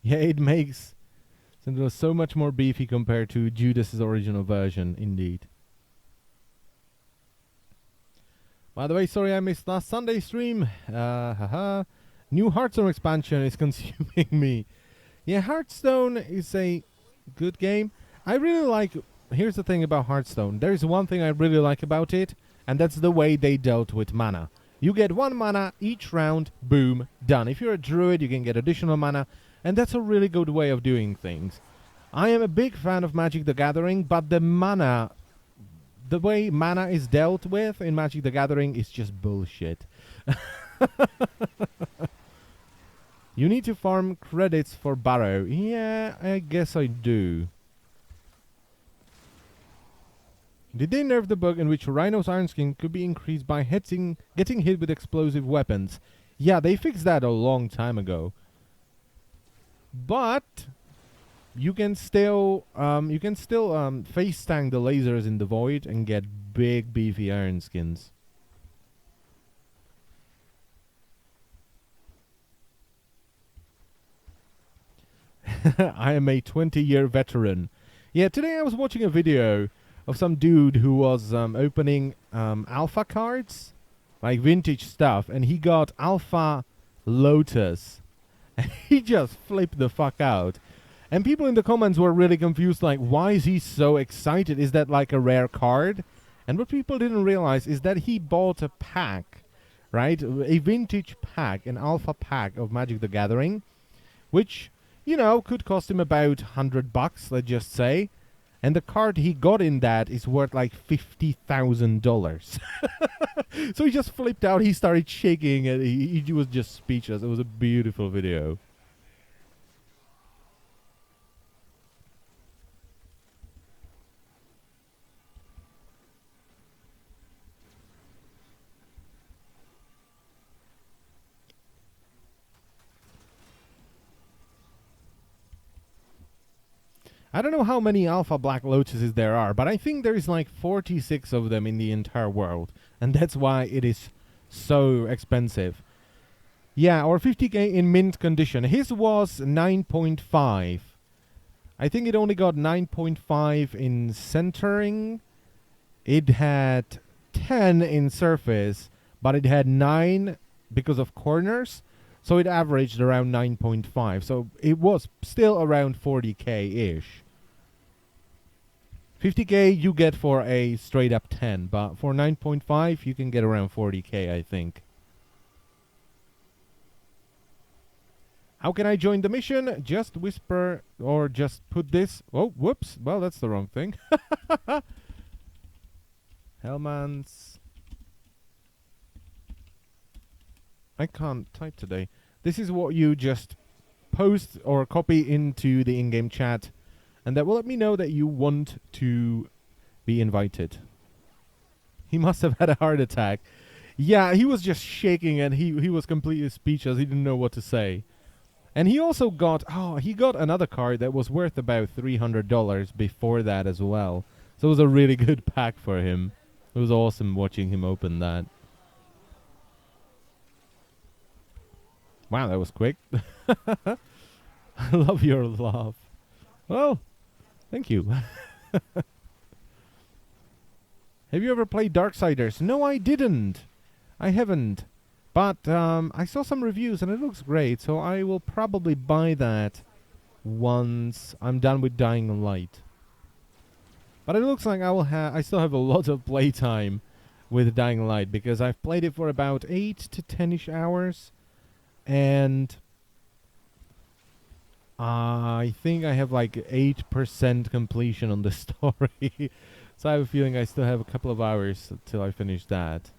Yeah, it makes Sentinel so much more beefy compared to Judas's original version, indeed. By the way, sorry I missed last Sunday stream. New Hearthstone expansion is consuming me. Yeah, Hearthstone is a good game. I really like... Here's the thing about Hearthstone. There's one thing I really like about it, and that's the way they dealt with mana. You get 1 mana each round, boom, done. If you're a druid, you can get additional mana, and that's a really good way of doing things. I am a big fan of Magic the Gathering, but the way mana is dealt with in Magic the Gathering is just bullshit. You need to farm credits for Barrow. Yeah, I guess I do. Did they nerf the bug in which Rhino's Iron Skin could be increased by getting hit with explosive weapons? Yeah, they fixed that a long time ago. But you can still face tank the lasers in the void and get big beefy iron skins. I am a 20-year veteran. Yeah, today I was watching a video of some dude who was opening alpha cards, like vintage stuff, and he got Alpha Lotus. He just flipped the fuck out. And people in the comments were really confused, like, why is he so excited? Is that like a rare card? And what people didn't realize is that he bought a pack, right? A vintage pack, an alpha pack of Magic the Gathering, which, you know, could cost him about $100, let's just say. And the card he got in that is worth like $50,000. So he just flipped out. He started shaking, and he was just speechless. It was a beautiful video. I don't know how many Alpha Black Lotuses there are, but I think there is like 46 of them in the entire world. And that's why it is so expensive. Yeah, or 50k in mint condition. His was 9.5. I think it only got 9.5 in centering. It had 10 in surface, but it had 9 because of corners. So it averaged around 9.5. So it was still around 40k-ish. 50k you get for a straight up 10, but for 9.5 you can get around 40k, I think. How can I join the mission? Just whisper or just put this. Oh, whoops. Well, that's the wrong thing. Hellman's. I can't type today. This is what you just post or copy into the in-game chat, and that will let me know that you want to be invited. He must have had a heart attack. Yeah, he was just shaking, and he was completely speechless. He didn't know what to say. And he also got, he got another card that was worth about $300 before that as well. So it was a really good pack for him. It was awesome watching him open that. Wow, that was quick. I love your laugh. Well, thank you. Have you ever played Darksiders? No, I didn't. I haven't. But I saw some reviews and it looks great, so I will probably buy that once I'm done with Dying Light. But it looks like I still have a lot of playtime with Dying Light because I've played it for about 8 to 10ish hours, and I think I have like 8% completion on the story. So I have a feeling I still have a couple of hours till I finish that.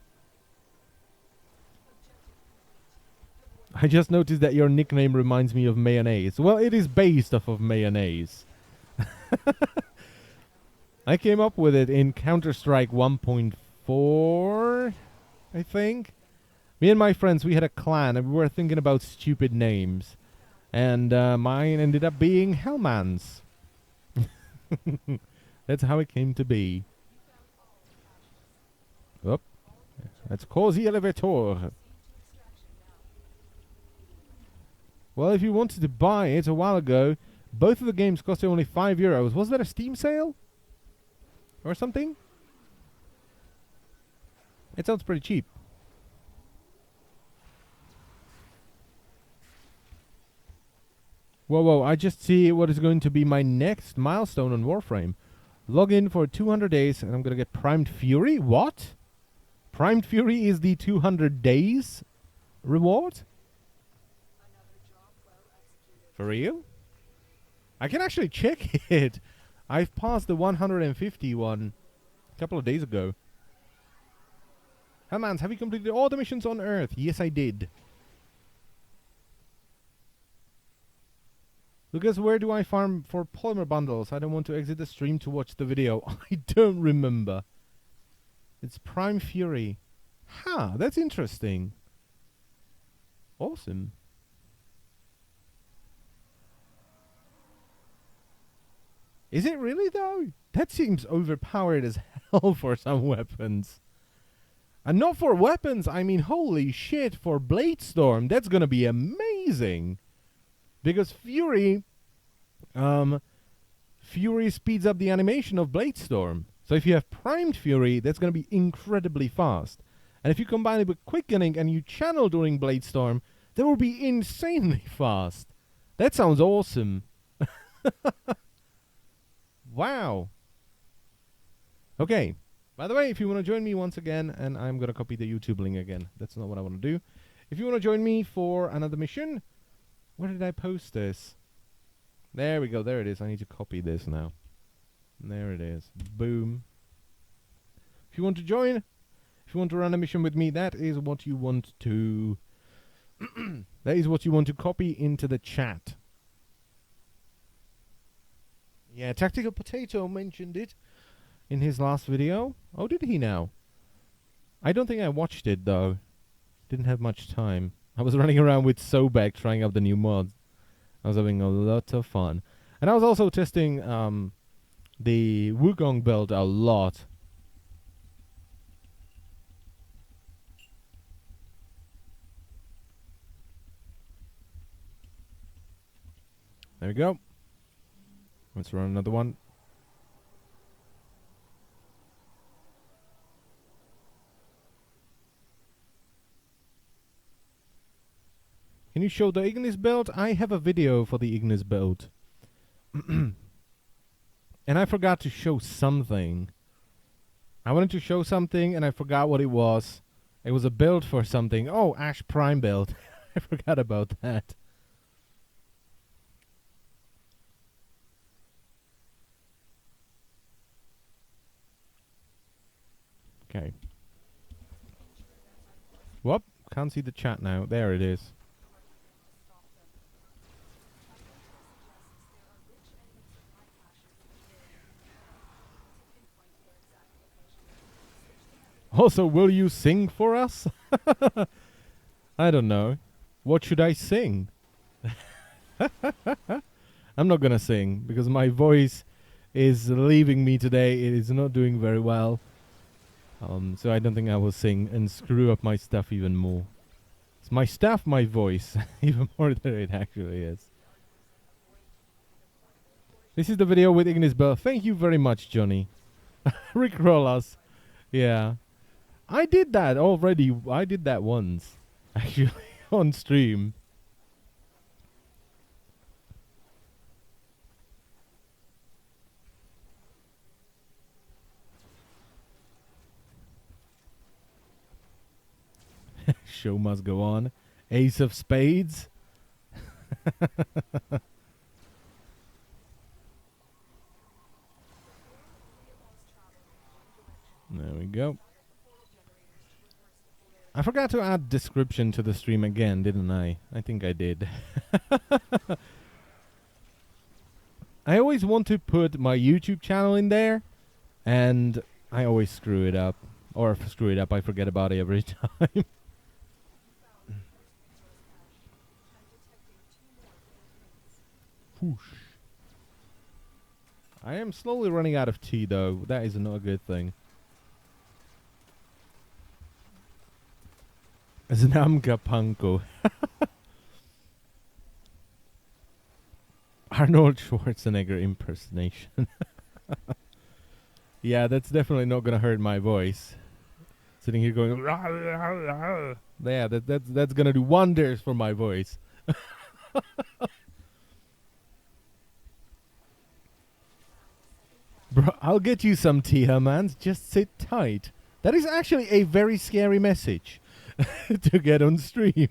I just noticed that your nickname reminds me of mayonnaise. Well, it is based off of mayonnaise. I came up with it in Counter-Strike 1.4, I think. Me and my friends, we had a clan, and we were thinking about stupid names. And mine ended up being Hellman's. That's how it came to be. Oop. Let's call the elevator. Well, if you wanted to buy it a while ago, both of the games cost you only €5. Was that a Steam sale? Or something? It sounds pretty cheap. Whoa, I just see what is going to be my next milestone on Warframe. Log in for 200 days and I'm going to get Primed Fury? What? Primed Fury is the 200 days reward? For real? I can actually check it. I've passed the 150 one a couple of days ago. Hellmans, have you completed all the missions on Earth? Yes, I did. Lucas, where do I farm for polymer bundles? I don't want to exit the stream to watch the video. I don't remember. It's Prime Fury. Ha, that's interesting. Awesome. Is it really, though? That seems overpowered as hell for some weapons. And not for weapons, I mean, holy shit, for Bladestorm, that's gonna be amazing. Because Fury speeds up the animation of Bladestorm. So if you have primed Fury, that's gonna be incredibly fast. And if you combine it with quickening and you channel during Bladestorm, that will be insanely fast. That sounds awesome. Wow. Okay. By the way, if you want to join me once again, and I'm going to copy the YouTube link again. That's not what I want to do. If you want to join me for another mission, where did I post this? There we go. There it is. I need to copy this now. There it is. Boom. If you want to join, if you want to run a mission with me, that is what you want to... that is what you want to copy into the chat. Yeah, Tactical Potato mentioned it in his last video. Oh, did he now? I don't think I watched it, though. Didn't have much time. I was running around with Sobek trying out the new mods. I was having a lot of fun. And I was also testing the Wukong build a lot. There we go. Let's run another one. Can you show the Ignis build? I have a video for the Ignis build. And I forgot to show something. I wanted to show something and I forgot what it was. It was a build for something. Oh, Ash Prime build. I forgot about that. Okay. Whoop. Can't see the chat now. There it is. Also, will you sing for us? I don't know. What should I sing? I'm not gonna sing because my voice is leaving me today. It is not doing very well. So I don't think I will sing and screw up my stuff even more. It's my stuff, my voice, even more than it actually is. This is the video with Ignis Bell. Thank you very much, Johnny. Rickroll us. Yeah. I did that already. I did that once, actually, on stream. Show must go on. Ace of spades. There we go. I forgot to add description to the stream again, didn't I? I think I did. I always want to put my YouTube channel in there, and I always screw it up. Or if I screw it up, I forget about it every time. Whoosh. I am slowly running out of tea, though. That is not a good thing. Znamka Panko. Arnold Schwarzenegger impersonation. Yeah, that's definitely not gonna hurt my voice. Sitting here going, rah, rah, rah. Yeah, that's gonna do wonders for my voice. Bro, I'll get you some tea, Hermans. Just sit tight. That is actually a very scary message to get on stream.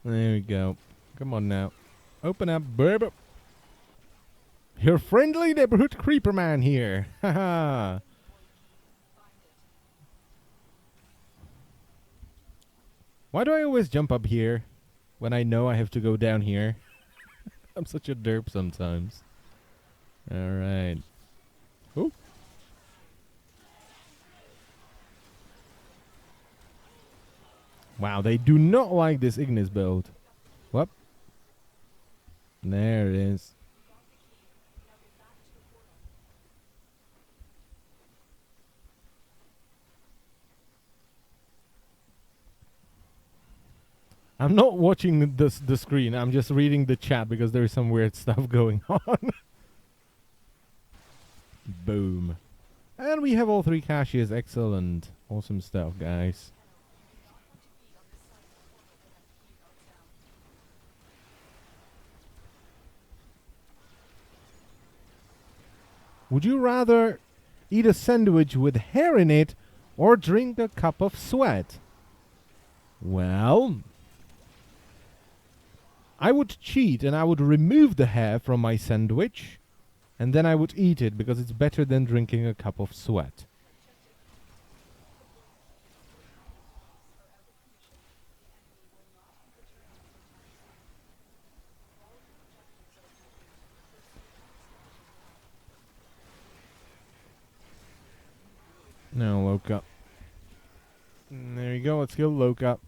There we go. Come on now. Open up, baby. Your friendly neighborhood creeper man here. Haha. Why do I always jump up here when I know I have to go down here? I'm such a derp sometimes. Alright. Oh. Wow, they do not like this Ignis build. Whoop. There it is. I'm not watching the screen. I'm just reading the chat because there is some weird stuff going on. Boom. And we have all 3 caches. Excellent. Awesome stuff, guys. Would you rather eat a sandwich with hair in it or drink a cup of sweat? Well, I would cheat and I would remove the hair from my sandwich and then I would eat it because it's better than drinking a cup of sweat. No, Loka. There you go. Let's go, Loka.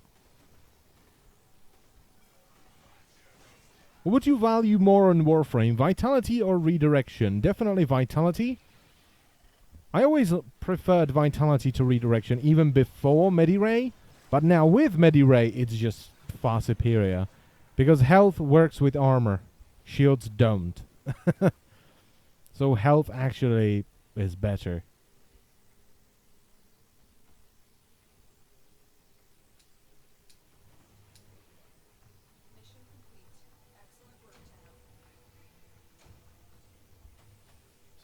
What would you value more on Warframe, Vitality or Redirection? Definitely Vitality. I always preferred Vitality to Redirection even before Mediray, but now with Mediray it's just far superior. Because health works with armor. Shields don't. So health actually is better.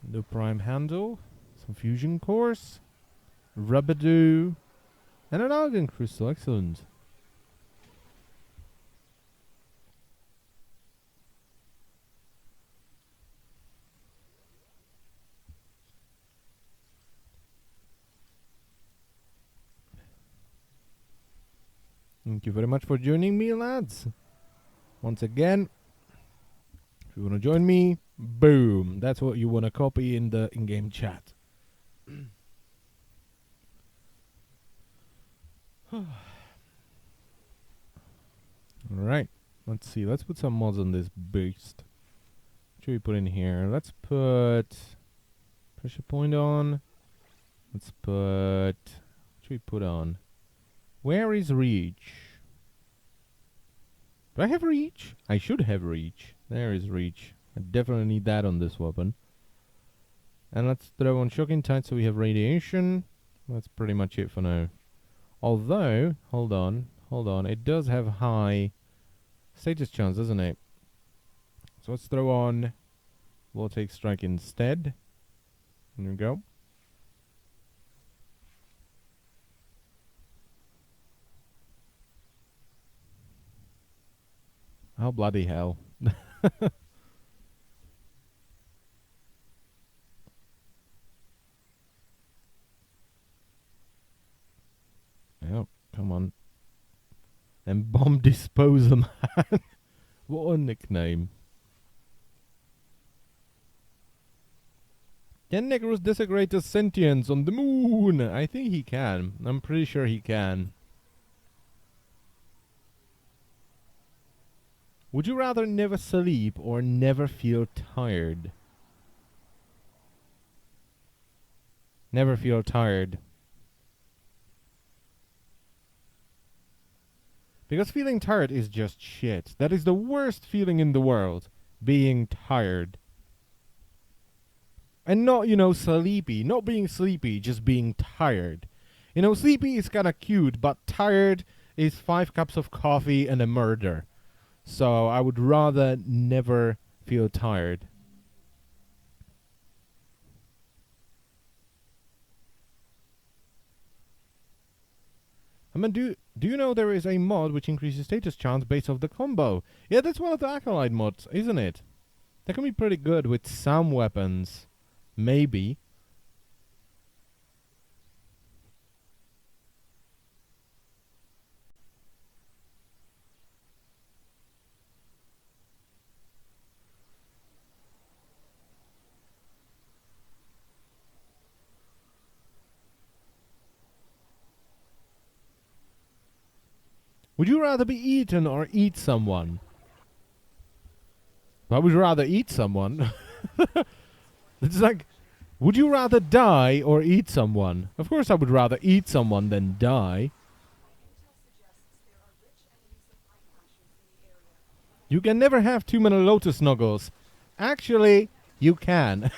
The prime handle, some fusion cores, Rubadoo, and an argon crystal. Excellent. Thank you very much for joining me, lads. Once again, if you want to join me, boom. That's what you want to copy in the in-game chat. Alright. Let's see. Let's put some mods on this beast. What should we put in here? Let's put pressure point on. Let's put... What should we put on? Where is reach? Do I have reach? I should have reach. There is reach. I definitely need that on this weapon. And let's throw on shocking tight so we have radiation. That's pretty much it for now. Although, hold on. It does have high status chance, doesn't it? So let's throw on Vortex Strike instead. There we go. Oh, bloody hell. Oh, come on. And bomb disposer man. What a nickname. Can Necros desecrate a sentience on the moon? I think he can. I'm pretty sure he can. Would you rather never sleep or never feel tired? Never feel tired. Because feeling tired is just shit. That is the worst feeling in the world. Being tired. And not, sleepy. Not being sleepy, just being tired. Sleepy is kind of cute, but tired is 5 cups of coffee and a murder. So I would rather never feel tired. I mean, do you know there is a mod which increases status chance based off the combo? Yeah, that's one of the Acolyte mods, isn't it? That can be pretty good with some weapons. Maybe. Would you rather be eaten or eat someone? I would rather eat someone. It's like, would you rather die or eat someone? Of course I would rather eat someone than die. You can never have too many lotus snuggles. Actually, you can.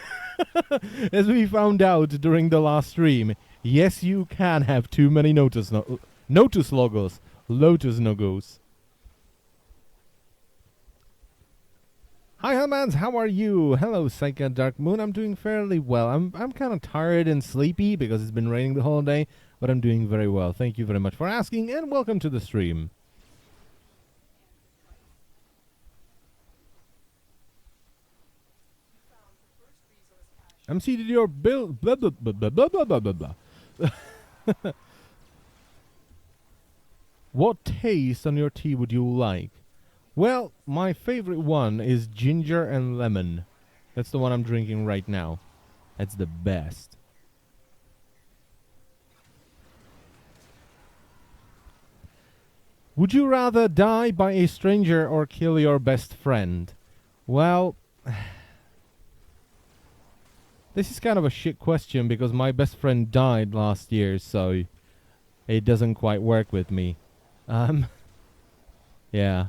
As we found out during the last stream, yes, you can have too many lotus snuggles. Lotus snuggles. Hi, Hellmans, how are you? Hello, Psycha Dark Moon. I'm doing fairly well. I'm kind of tired and sleepy because it's been raining the whole day, but I'm doing very well. Thank you very much for asking, and welcome to the stream. I'm seated your build. Blah blah blah blah blah blah blah blah. What taste on your tea would you like? Well, my favorite one is ginger and lemon. That's the one I'm drinking right now. That's the best. Would you rather die by a stranger or kill your best friend? Well, this is kind of a shit question because my best friend died last year, so it doesn't quite work with me. Yeah.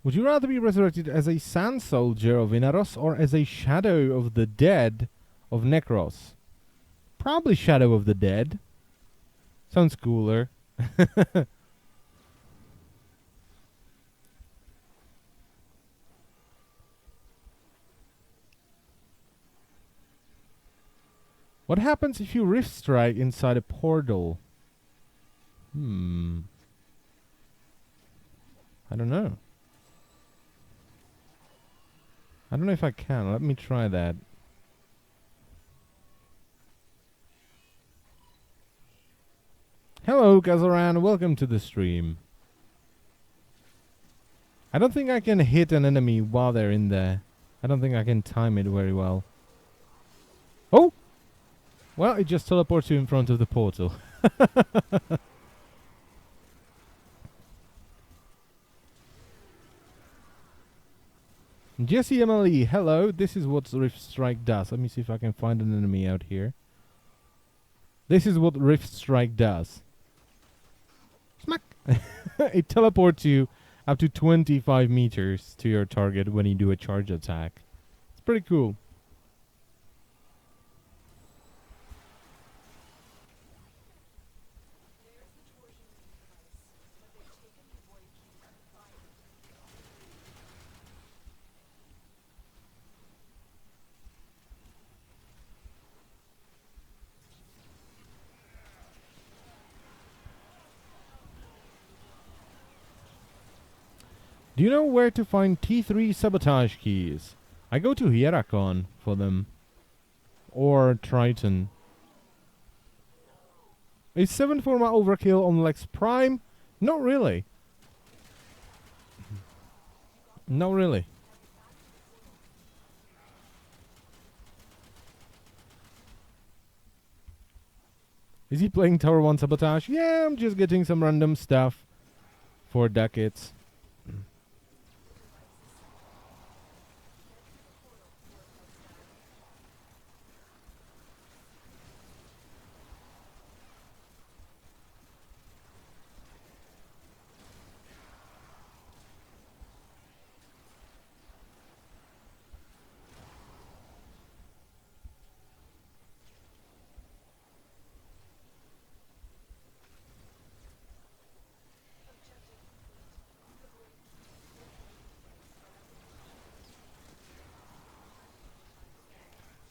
Would you rather be resurrected as a sand soldier of Inaros or as a shadow of the dead of Necros? Probably Shadow of the Dead. Sounds cooler. What happens if you Rift Strike inside a portal? I don't know. I don't know if I can. Let me try that. Hello, Kazaran. Welcome to the stream. I don't think I can hit an enemy while they're in there. I don't think I can time it very well. Oh! Well, it just teleports you in front of the portal. Jesse Emily, hello. This is what Rift Strike does. Let me see if I can find an enemy out here. This is what Rift Strike does. Smack! It teleports you up to 25 meters to your target when you do a charge attack. It's pretty cool. Do you know where to find T3 sabotage keys? I go to Hierakon for them. Or Triton. Is 7 Forma overkill on Lex Prime? Not really. Not really. Is he playing Tower 1 Sabotage? Yeah, I'm just getting some random stuff for decades.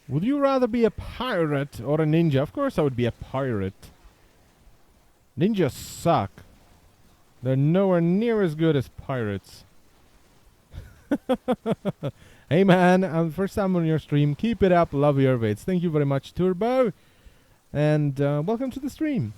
Would you rather be a pirate or a ninja? Of course I would be a pirate. Ninjas suck. They're nowhere near as good as pirates. Hey man, first time on your stream. Keep it up. Love your vids. Thank you very much, Turbo. And welcome to the stream.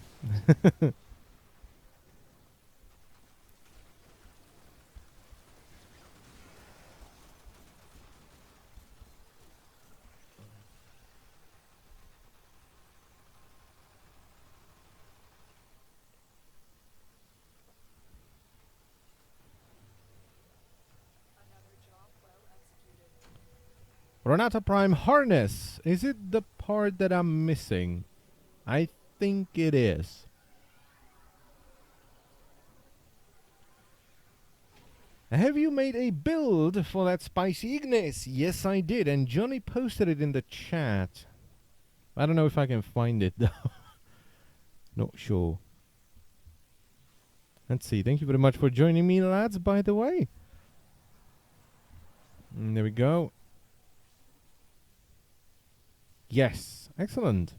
Renata Prime harness. Is it the part that I'm missing? I think it is. Have you made a build for that spicy Ignis? Yes, I did, and Johnny posted it in the chat. I don't know if I can find it, though. Not sure. Let's see. Thank you very much for joining me, lads, by the way. There we go. Yes. Excellent.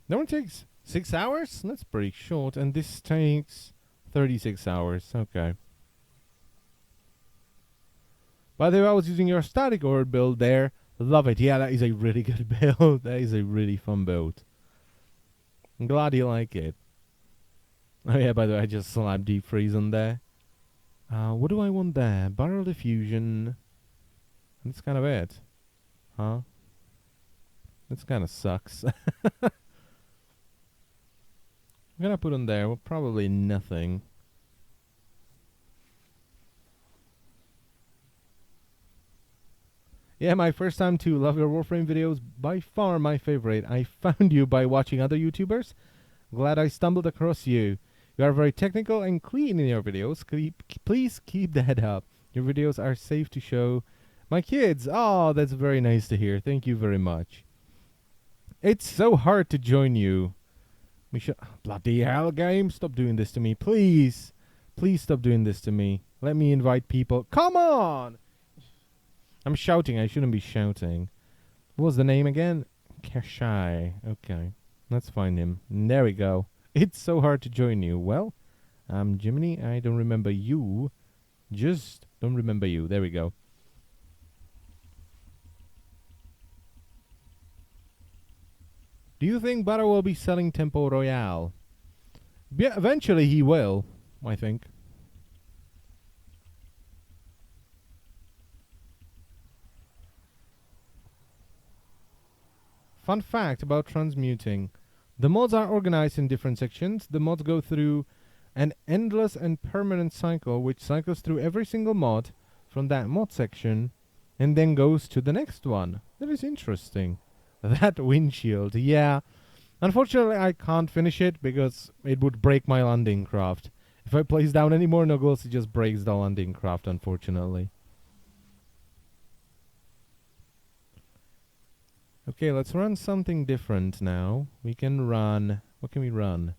That one takes 6 hours? That's pretty short. And this takes 36 hours. Okay. By the way, I was using your static orb build there. Love it. Yeah, that is a really good build. That is a really fun build. I'm glad you like it. Oh yeah, by the way, I just slapped deep freeze on there. What do I want there? Barrel diffusion. That's kind of it. Huh? This kind of sucks. I'm gonna put on there, well, probably nothing. Yeah, my first time to love your Warframe videos, by far my favorite. I found you by watching other YouTubers. Glad I stumbled across you. You are very technical and clean in your videos. Please keep that up. Your videos are safe to show my kids. Oh, that's very nice to hear. Thank you very much. It's so hard to join you. Bloody hell, game. Stop doing this to me. Please. Please stop doing this to me. Let me invite people. Come on! I'm shouting. I shouldn't be shouting. What was the name again? Kashai. Okay. Let's find him. There we go. It's so hard to join you. Well, Jiminy, I don't remember you. Just don't remember you. There we go. Do you think Barra will be selling Tempo Royale? Yeah, eventually he will, I think. Fun fact about transmuting. The mods are organized in different sections. The mods go through an endless and permanent cycle, which cycles through every single mod from that mod section and then goes to the next one. That is interesting. That windshield, yeah. Unfortunately, I can't finish it because it would break my landing craft. If I place down any more nuggles, it just breaks the landing craft, unfortunately. Okay, let's run something different now. We can run... What can we run?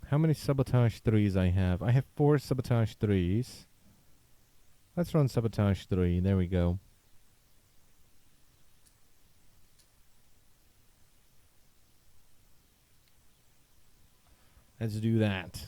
How many sabotage 3s I have? I have 4 sabotage 3s. Let's run sabotage 3. There we go. Let's do that.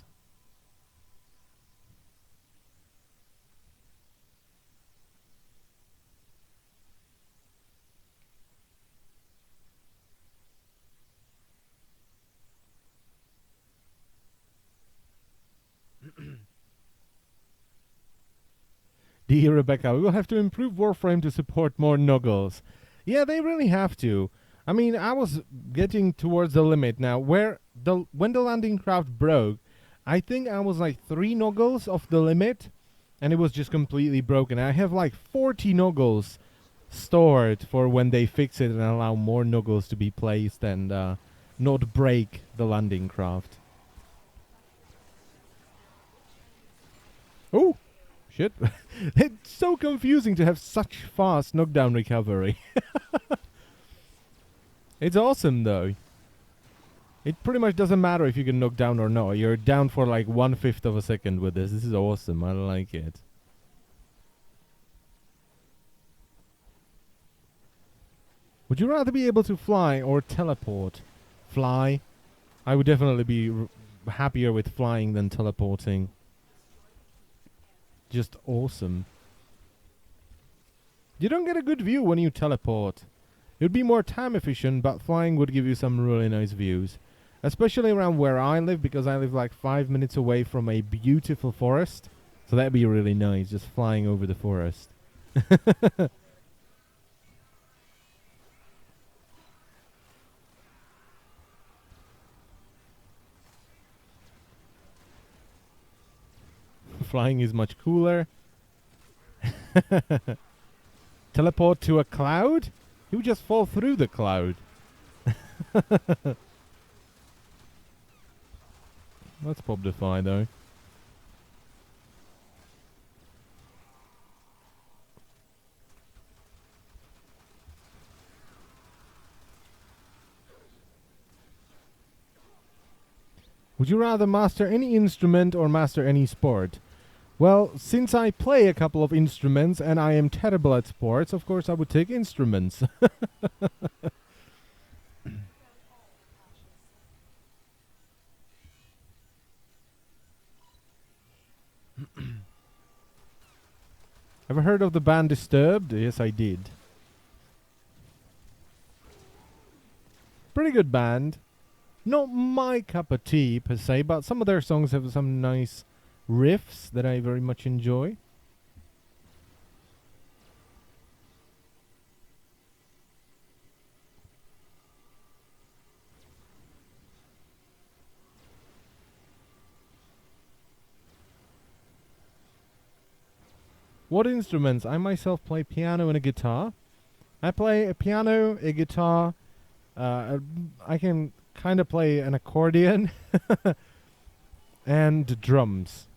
Dear Rebecca, we will have to improve Warframe to support more nuggles. Yeah, they really have to. I mean, I was getting towards the limit now. When the landing craft broke, I think I was like 3 nuggles off the limit, and it was just completely broken. I have like 40 nuggles stored for when they fix it and allow more nuggles to be placed and not break the landing craft. Oh! Shit. It's so confusing to have such fast knockdown recovery. It's awesome though. It pretty much doesn't matter if you can knock down or not. You're down for like 1/5 of a second with this. This is awesome. I like it. Would you rather be able to fly or teleport? Fly. I would definitely be happier with flying than teleporting. Just awesome. You don't get a good view when you teleport. It would be more time efficient, but flying would give you some really nice views. Especially around where I live, because I live like 5 minutes away from a beautiful forest. So that'd be really nice, just flying over the forest. Flying is much cooler. Teleport to a cloud? You just fall through the cloud. Let's pop the fire though. Would you rather master any instrument or master any sport? Well, since I play a couple of instruments and I am terrible at sports, of course I would take instruments. Ever heard of the band Disturbed? Yes, I did. Pretty good band. Not my cup of tea, per se, but some of their songs have some nice riffs that I very much enjoy. What instruments? I myself play piano and a guitar. I play a piano, a guitar. I can kind of play an accordion and drums.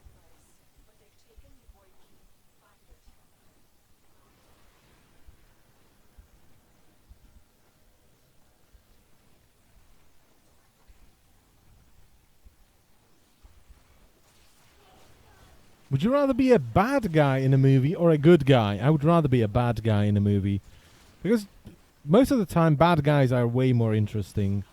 Would you rather be a bad guy in a movie or a good guy? I would rather be a bad guy in a movie. Because most of the time, bad guys are way more interesting.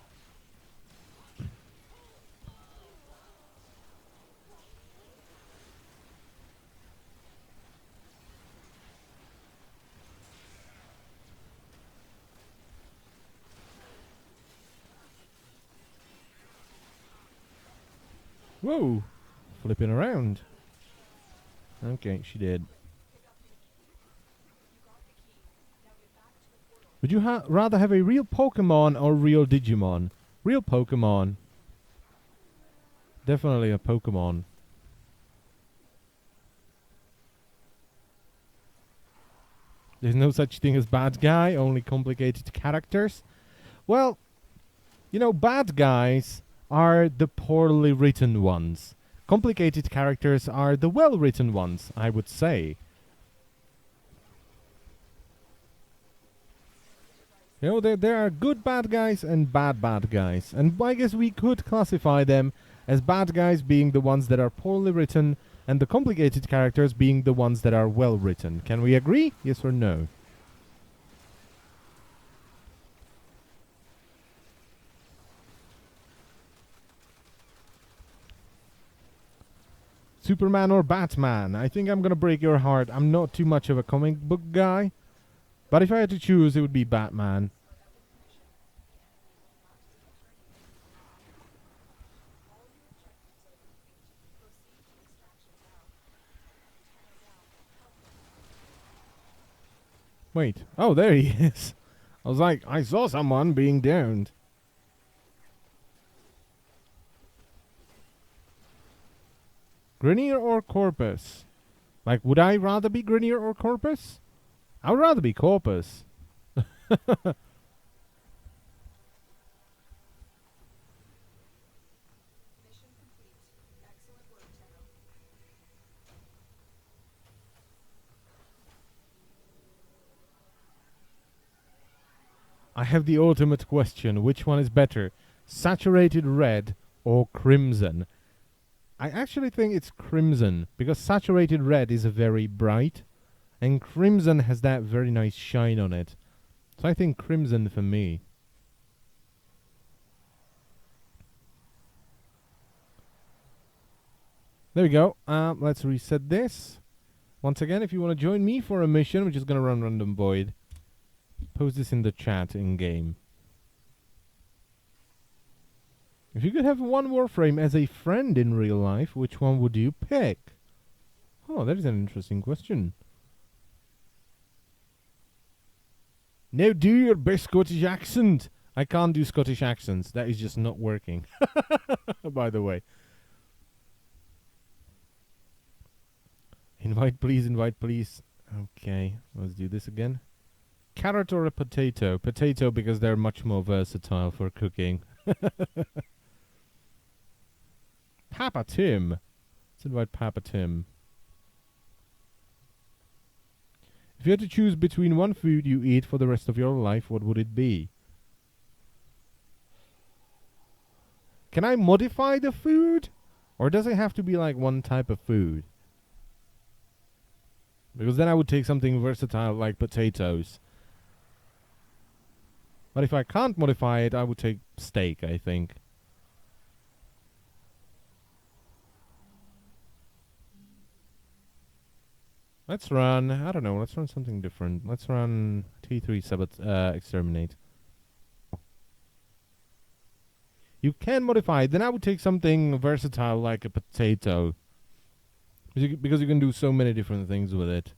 Whoa! Flipping around. Okay, she did. Would you rather have a real Pokemon or real Digimon? Real Pokemon. Definitely a Pokemon. There's no such thing as bad guy, only complicated characters. Well, bad guys are the poorly written ones. Complicated characters are the well-written ones, I would say. There are good bad guys and bad guys. And I guess we could classify them as bad guys being the ones that are poorly written and the complicated characters being the ones that are well written. Can we agree? Yes or no? Superman or Batman? I think I'm gonna break your heart. I'm not too much of a comic book guy. But if I had to choose, it would be Batman. Wait. Oh, there he is. I was like, I saw someone being downed. Grenier or Corpus? Like, would I rather be Grenier or Corpus? I would rather be Corpus. I have the ultimate question. Which one is better? Saturated red or crimson? I actually think it's crimson, because saturated red is very bright, and crimson has that very nice shine on it. So I think crimson for me. There we go. Let's reset this. Once again, if you want to join me for a mission, we're just going to run Random Void. Post this in the chat in-game. If you could have one Warframe as a friend in real life, which one would you pick? Oh, that is an interesting question. Now do your best Scottish accent. I can't do Scottish accents. That is just not working. By the way. Invite please, invite please. Okay, let's do this again. Carrot or a potato? Potato, because they're much more versatile for cooking. Papa Tim. Let's invite Papa Tim. If you had to choose between one food you eat for the rest of your life, what would it be? Can I modify the food? Or does it have to be like one type of food? Because then I would take something versatile like potatoes. But if I can't modify it, I would take steak, I think. Let's run, I don't know, let's run something different. Let's run T3 Exterminate. You can modify it, then I would take something versatile like a potato. Because you can do so many different things with it.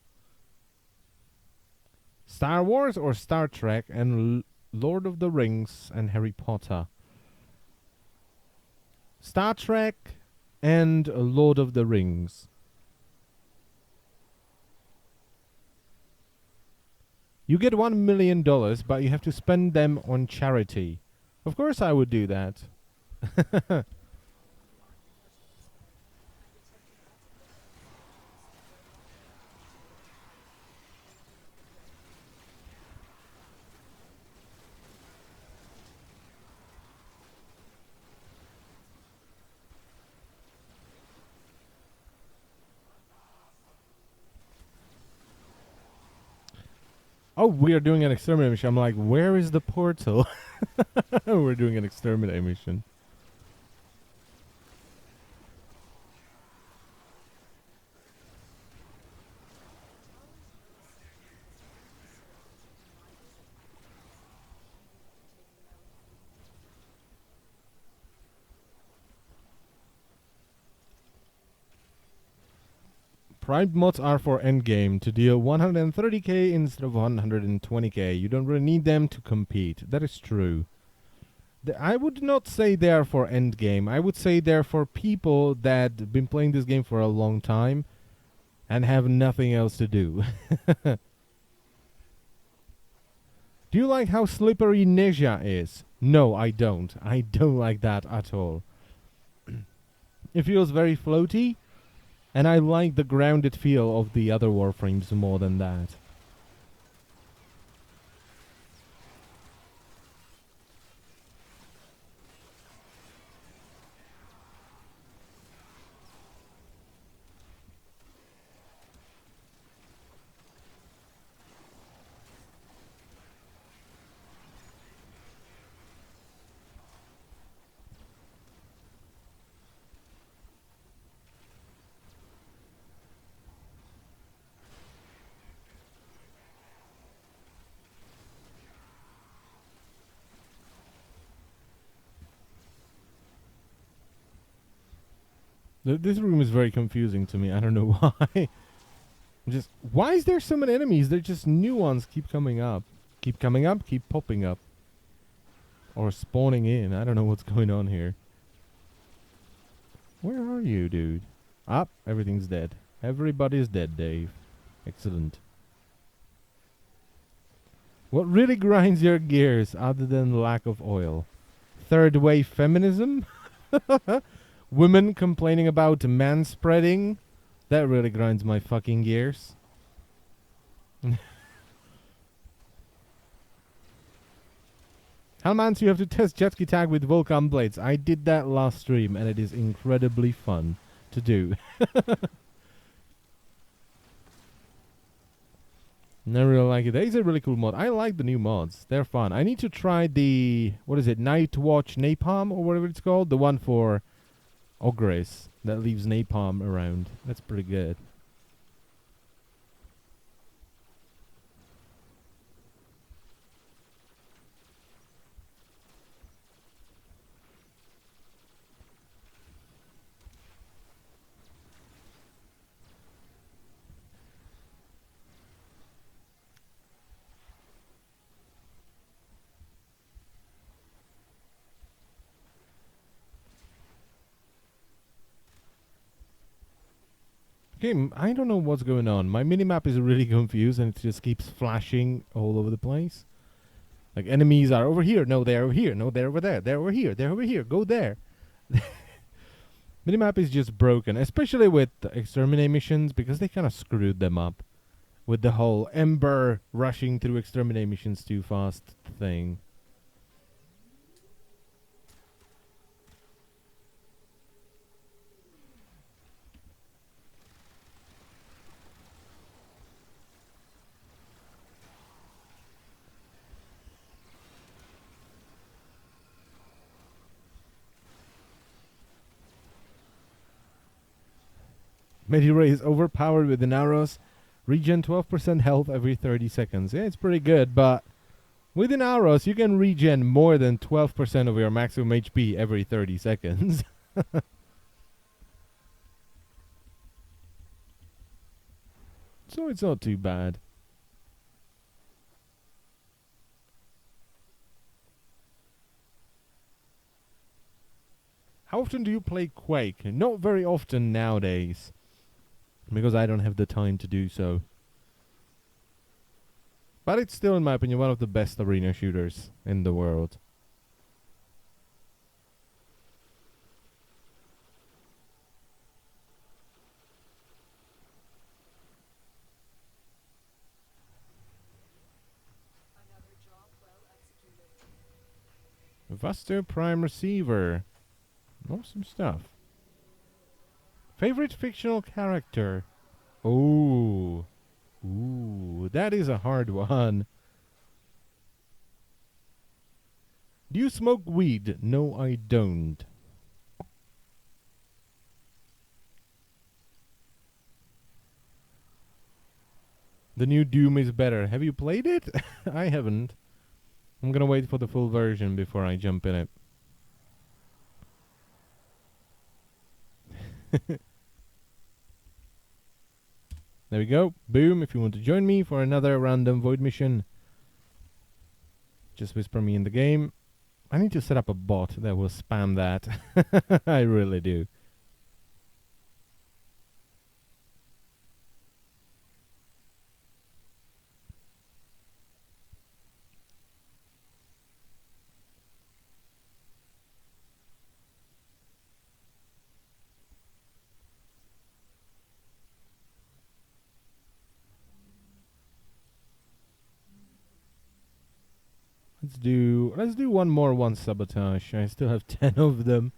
Star Wars or Star Trek and Lord of the Rings and Harry Potter? Star Trek and Lord of the Rings. You get $1 million, but you have to spend them on charity. Of course I would do that. Oh, we are doing an exterminate mission. I'm like, where is the portal? We're doing an exterminate mission. Primed mods are for endgame to deal 130k instead of 120k. You don't really need them to compete. That is true. I would not say they are for endgame. I would say they're for people that have been playing this game for a long time and have nothing else to do. Do you like how slippery Neja is? No, I don't. I don't like that at all. It feels very floaty, and I like the grounded feel of the other Warframes more than that. This room is very confusing to me. I don't know why. Just why is there so many enemies? They're just new ones keep coming up. Keep coming up, keep popping up. Or spawning in. I don't know what's going on here. Where are you, dude? Ah, everything's dead. Everybody's dead, Dave. Excellent. What really grinds your gears other than lack of oil? Third wave feminism? Women complaining about manspreading? That really grinds my fucking gears. Helmans, you have to test jet ski tag with Vulcan blades. I did that last stream and it is incredibly fun to do. I really like it. That is a really cool mod. I like the new mods. They're fun. I need to try the, what is it, Night Watch Napalm or whatever it's called. The one for Ogress that leaves napalm around. That's pretty good. Okay, I don't know what's going on. My minimap is really confused and it just keeps flashing all over the place. Like enemies are over here. No, they're over here. No, they're over there. They're over here. They're over here. Go there. Minimap is just broken, especially with the exterminate missions because they kind of screwed them up with the whole Ember rushing through exterminate missions too fast thing. Mediray is overpowered with the arrows. Regen 12% health every 30 seconds. Yeah, it's pretty good, but with an arrows, you can regen more than 12% of your maximum HP every 30 seconds. So it's not too bad. How often do you play Quake? Not very often nowadays, because I don't have the time to do so. But it's still, in my opinion, one of the best arena shooters in the world. Vaster Prime Receiver. Awesome stuff. Favorite fictional character? Oh. Ooh, that is a hard one. Do you smoke weed? No, I don't. The new Doom is better. Have you played it? I haven't. I'm gonna wait for the full version before I jump in it. There we go. Boom. If you want to join me for another random void mission, just whisper me in the game. I need to set up a bot that will spam that. I really do. Let's do one more one sabotage. I still have 10 of them.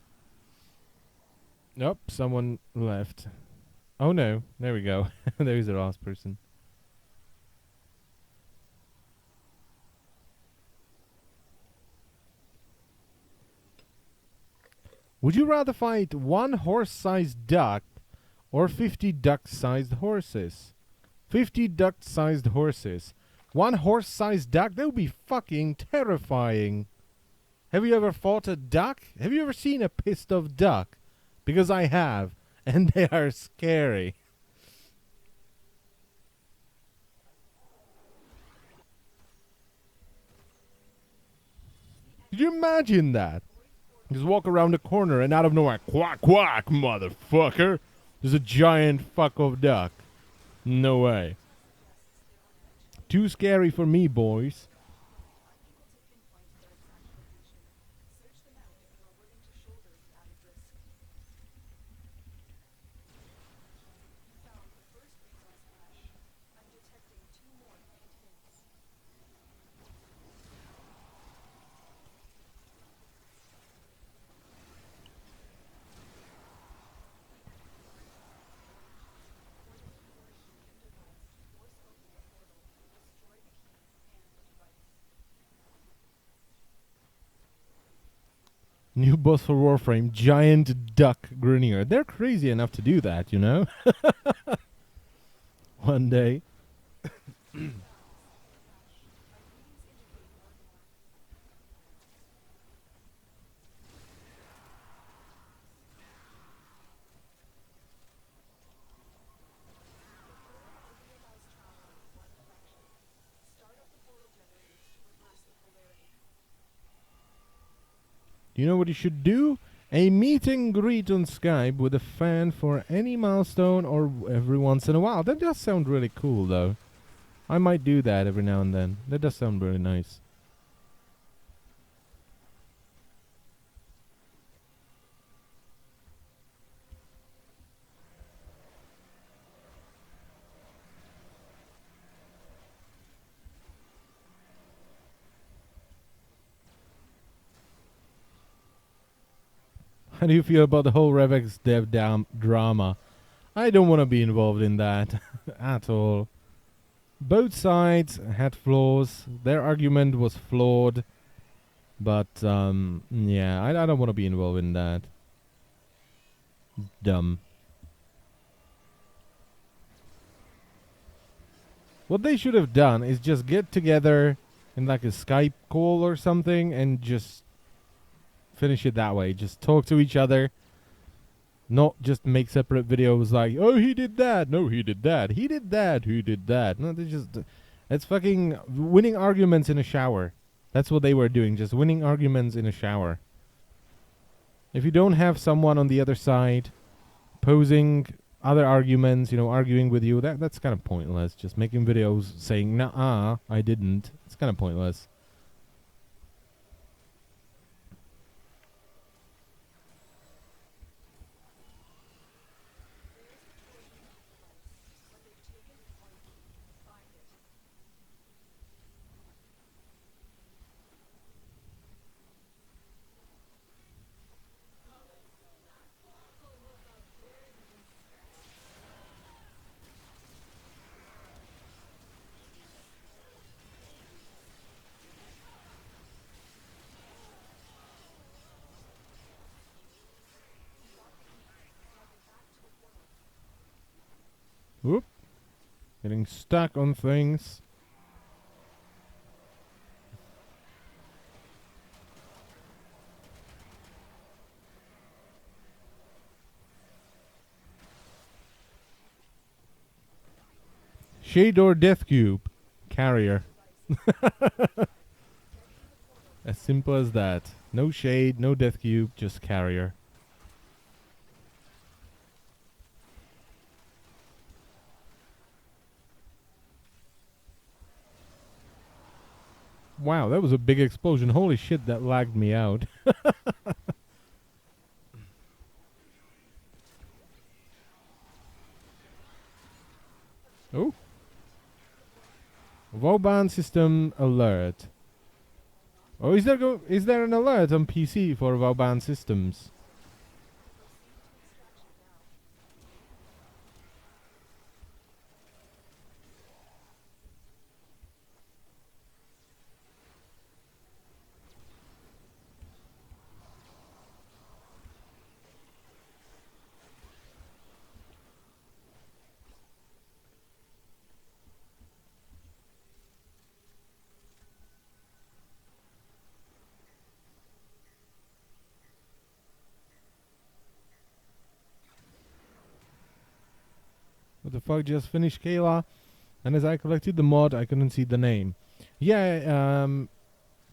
Nope, someone left. Oh no, there we go. There's the last person. Would you rather fight one horse-sized duck or 50 duck-sized horses? 50 duck-sized horses. One horse-sized duck? That would be fucking terrifying. Have you ever fought a duck? Have you ever seen a pissed-off duck? Because I have, and they are scary. Could you imagine that? Just walk around the corner and out of nowhere, quack, quack, motherfucker. There's a giant fuck-off duck. No way. Too scary for me, boys. New boss for Warframe, giant duck Grenier. They're crazy enough to do that, you know? One day. You know what you should do? A meet and greet on Skype with a fan for any milestone or every once in a while. That does sound really cool, though. I might do that every now and then. That does sound really nice. How do you feel about the whole Revex dev drama? I don't want to be involved in that at all. Both sides had flaws. Their argument was flawed. But, yeah, I don't want to be involved in that. Dumb. What they should have done is just get together in like a Skype call or something and just finish it that way. Just talk to each other. Not just make separate videos like, oh, he did that. No, he did that. He did that. Who did that? No, they just... It's fucking winning arguments in a shower. That's what they were doing. Just winning arguments in a shower. If you don't have someone on the other side posing other arguments, you know, arguing with you, that's kind of pointless. Just making videos saying, nah, I didn't. It's kind of pointless. Whoop. Getting stuck on things. Shade or Death Cube. Carrier. As simple as that. No Shade, no Death Cube, just Carrier. Wow, that was a big explosion. Holy shit, that lagged me out. Oh. Vauban system alert. Oh, is there an alert on PC for Vauban systems? What the fuck just finished, Kayla? And as I collected the mod, I couldn't see the name. Yeah,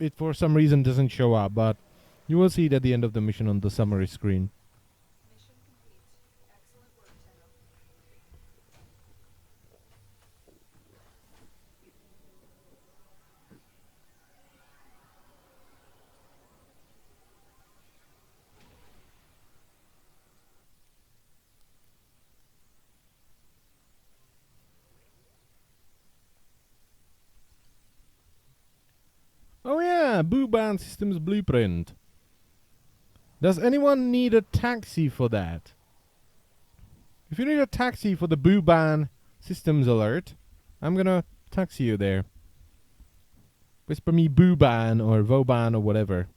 it for some reason doesn't show up, but you will see it at the end of the mission on the summary screen. Oh yeah, Booban Systems Blueprint. Does anyone need a taxi for that? If you need a taxi for the Booban Systems alert, I'm gonna taxi you there. Whisper me Booban or Voban or whatever.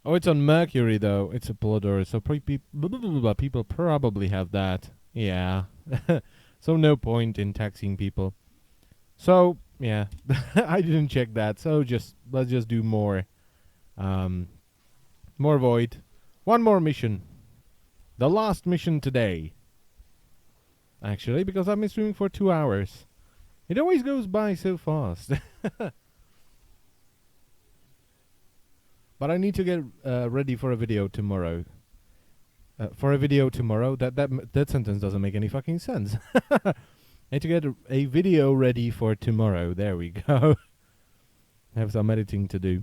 Oh, it's on Mercury though. It's a Polydor, so people probably have that. Yeah. So no point in taxing people. So yeah, I didn't check that. So let's just do more. More void. One more mission. The last mission today. Actually, because I've been streaming for 2 hours. It always goes by so fast. But I need to get ready for a video tomorrow. That sentence doesn't make any fucking sense. I need to get a video ready for tomorrow. There we go. I have some editing to do.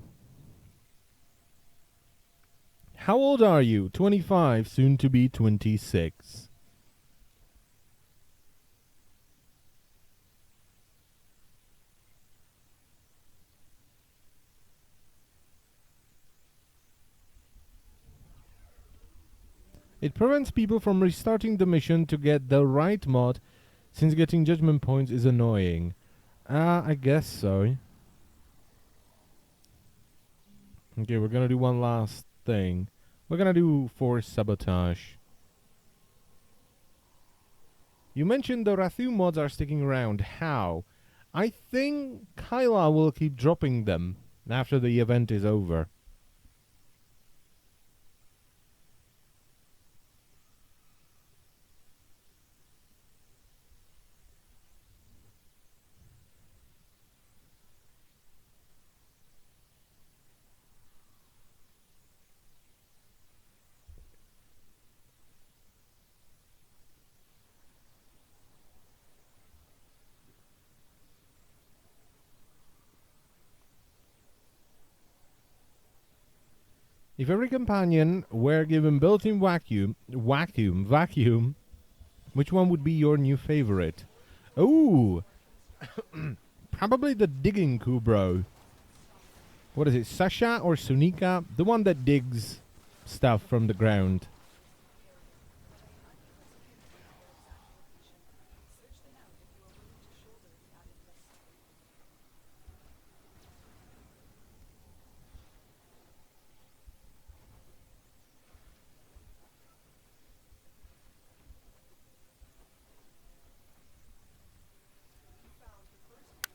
How old are you? 25, soon to be 26. It prevents people from restarting the mission to get the right mod, since getting judgment points is annoying. I guess so. Okay, we're gonna do one last thing. We're gonna do force sabotage. You mentioned the Rathu mods are sticking around. How? I think Kyla will keep dropping them after the event is over. If every companion were given built-in vacuum, which one would be your new favorite? Ooh, probably the digging Kubro. What is it, Sasha or Sunika? The one that digs stuff from the ground.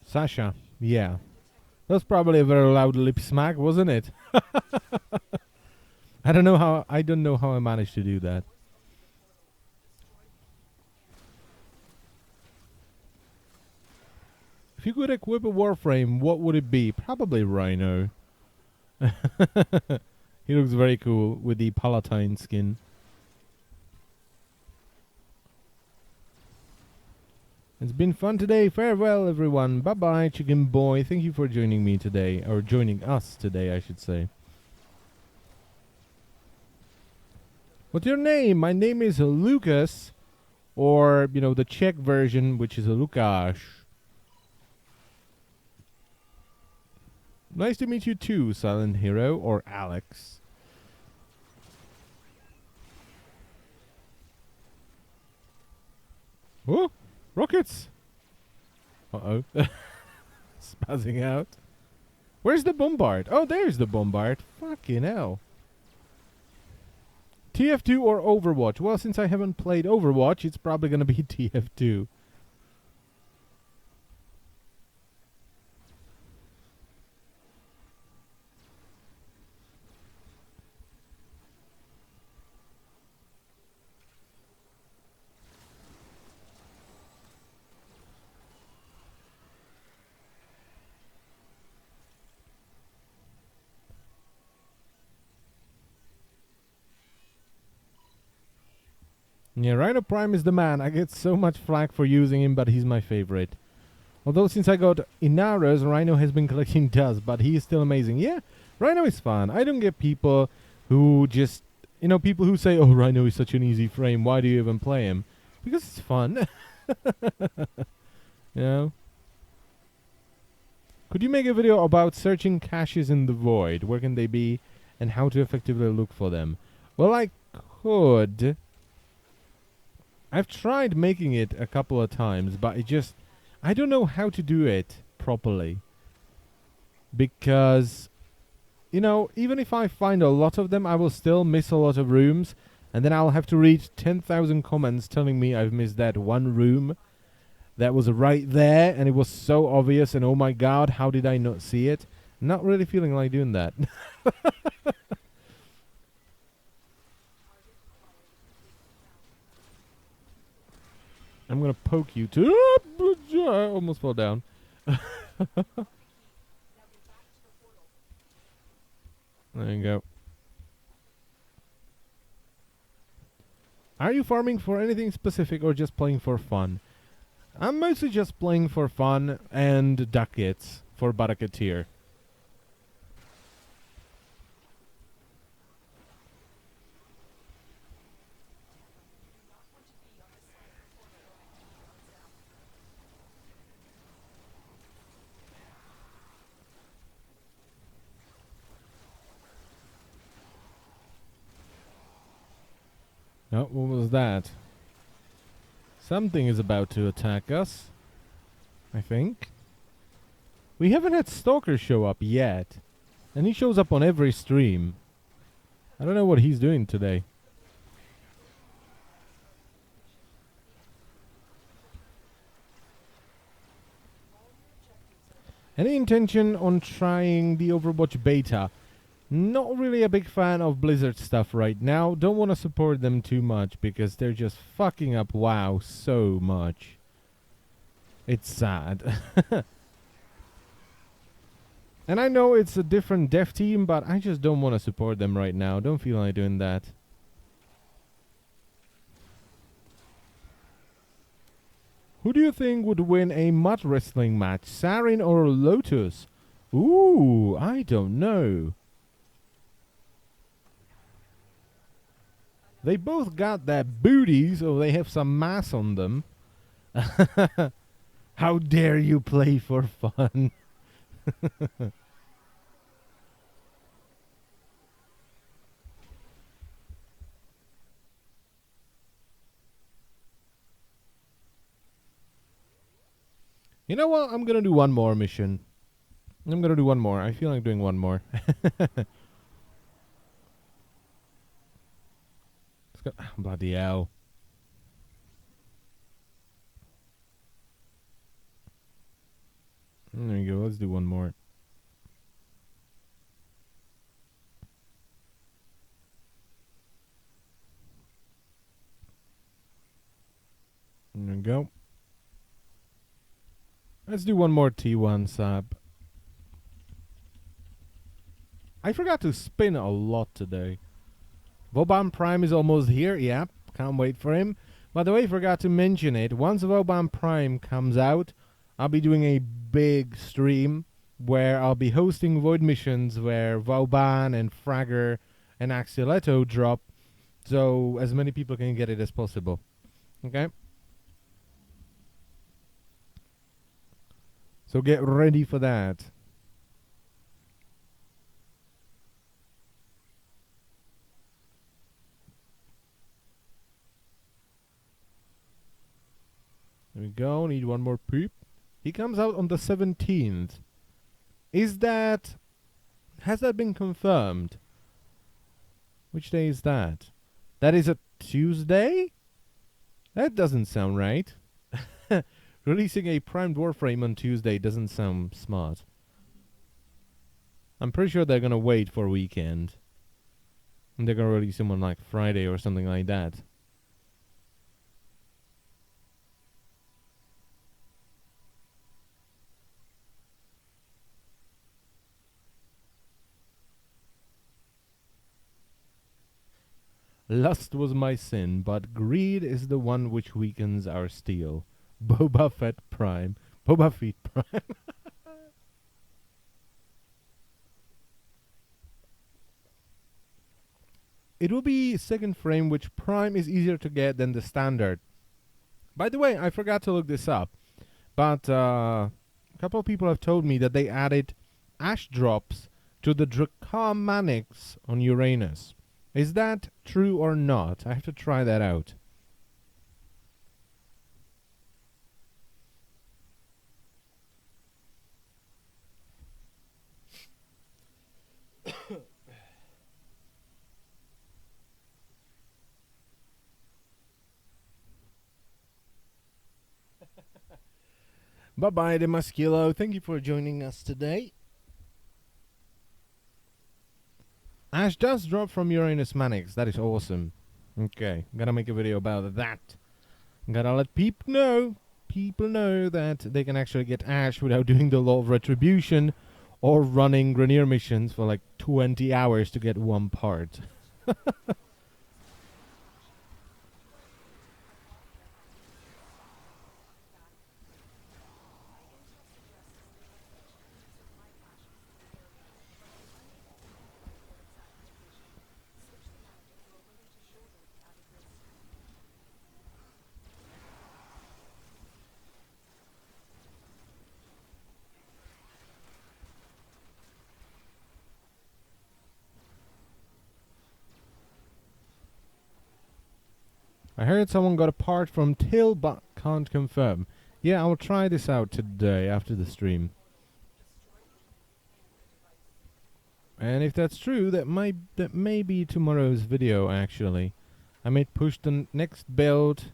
Sasha, yeah. That was probably a very loud lip smack, wasn't it? I don't know how I managed to do that. If you could equip a Warframe, what would it be? Probably Rhino. He looks very cool with the Palatine skin. It's been fun today. Farewell, everyone. Bye-bye, Chicken Boy. Thank you for joining me today, or joining us today, I should say. What's your name? My name is Lucas, or, the Czech version, which is Lukáš. Nice to meet you too, Silent Hero, or Alex. Oh, rockets! Uh-oh. Spazzing out. Where's the bombard? Oh, there's the bombard. Fucking hell. TF2 or Overwatch? Well, since I haven't played Overwatch, it's probably gonna be TF2. Yeah, Rhino Prime is the man. I get so much flack for using him, but he's my favorite. Although since I got Inaros, Rhino has been collecting dust, but he is still amazing. Yeah, Rhino is fun. I don't get people who just, people who say, oh, Rhino is such an easy frame, why do you even play him? Because it's fun. You know? Could you make a video about searching caches in the void? Where can they be and how to effectively look for them? Well, I could. I've tried making it a couple of times, but I don't know how to do it properly. Because, even if I find a lot of them, I will still miss a lot of rooms. And then I'll have to read 10,000 comments telling me I've missed that one room that was right there. And it was so obvious. And oh my god, how did I not see it? Not really feeling like doing that. I'm gonna poke you too. I almost fell down. There you go. Are you farming for anything specific or just playing for fun? I'm mostly just playing for fun and ducats for Barakateer. Oh, what was that? Something is about to attack us, I think. We haven't had Stalker show up yet. And he shows up on every stream. I don't know what he's doing today. Any intention on trying the Overwatch beta? Not really a big fan of Blizzard stuff right now. Don't want to support them too much because they're just fucking up WoW so much. It's sad. And I know it's a different dev team, but I just don't want to support them right now. Don't feel like doing that. Who do you think would win a mud wrestling match? Sarin or Lotus? Ooh, I don't know. They both got that booty, so they have some mass on them. How dare you play for fun? You know what? I'm gonna do one more mission. I'm gonna do one more. I feel like doing one more. Bloody hell. There you go. Let's do one more. There we go. Let's do one more T1 sub. I forgot to spin a lot today. Vauban Prime is almost here. Yep, can't wait for him. By the way, forgot to mention it. Once Vauban Prime comes out, I'll be doing a big stream where I'll be hosting void missions where Vauban and Fragger and Axioletto drop, so as many people can get it as possible. Okay? So get ready for that. There we go. Need one more poop. He comes out on the 17th. Has that been confirmed? Which day is that? That is a Tuesday? That doesn't sound right. Releasing a primed Warframe on Tuesday doesn't sound smart. I'm pretty sure they're gonna wait for weekend. And they're gonna release him on like Friday or something like that. Lust was my sin, but greed is the one which weakens our steel. Boba Fett Prime. Boba Fett Prime. It will be second frame, which Prime is easier to get than the standard. By the way, I forgot to look this up, but a couple of people have told me that they added ash drops to the Dracomanics on Uranus. Is that true or not? I have to try that out. Bye-bye, Demasculo. Thank you for joining us today. Ash does drop from Uranus Manix. That is awesome. Okay, gotta make a video about that. Gotta let people know that they can actually get Ash without doing the Law of Retribution or running Grenier missions for like 20 hours to get one part. I heard someone got a part from Till, but can't confirm. Yeah, I'll try this out today after the stream. And if that's true, that may be tomorrow's video, actually. I may push the next build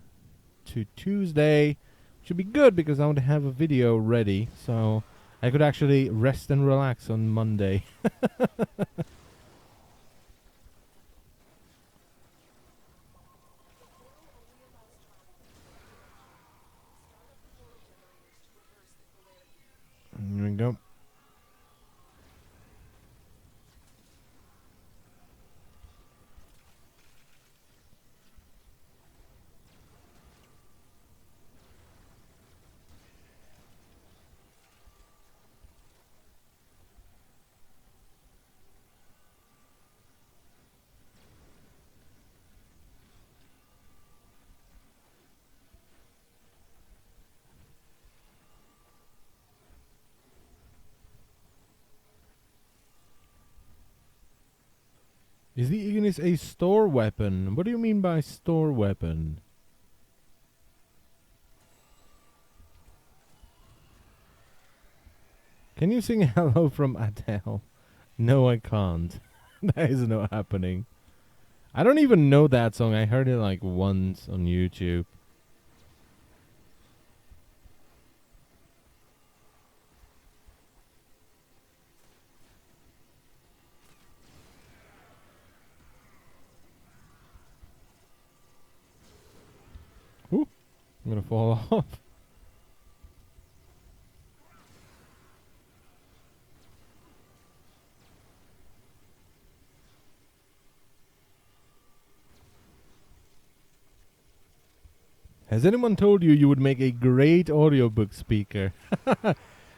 to Tuesday, which would be good because I want to have a video ready, so I could actually rest and relax on Monday. Here we go. Is the Ignis a store weapon? What do you mean by store weapon? Can you sing hello from Adele? No, I can't. That is not happening. I don't even know that song. I heard it like once on YouTube. Ooh, I'm gonna fall off. Has anyone told you you would make a great audiobook speaker?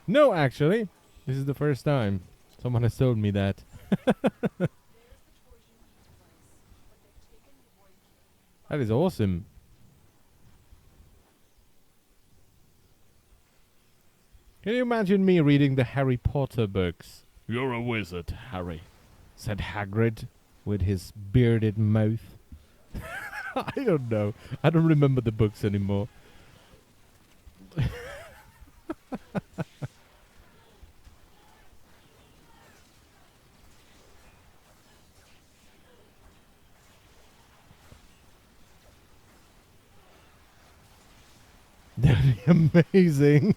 No, actually. This is the first time someone has told me that. That is awesome. Can you imagine me reading the Harry Potter books? You're a wizard, Harry, said Hagrid with his bearded mouth. I don't know. I don't remember the books anymore. That'd be amazing.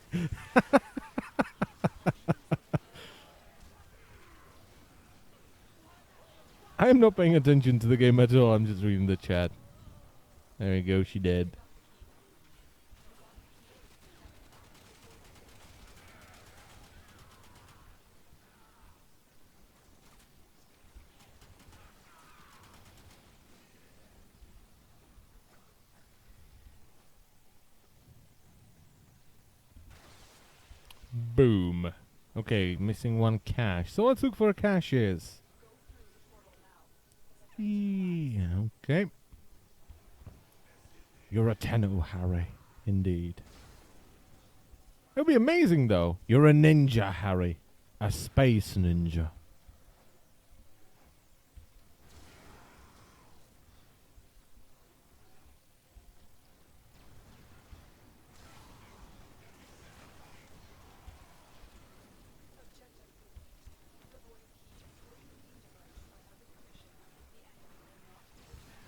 I'm not paying attention to the game at all. I'm just reading the chat. There you go. She did. Boom. Okay, missing one cache. So let's look for caches. Yeah, okay. You're a Tenno, Harry. Indeed. It'll be amazing, though. You're a ninja, Harry. A space ninja.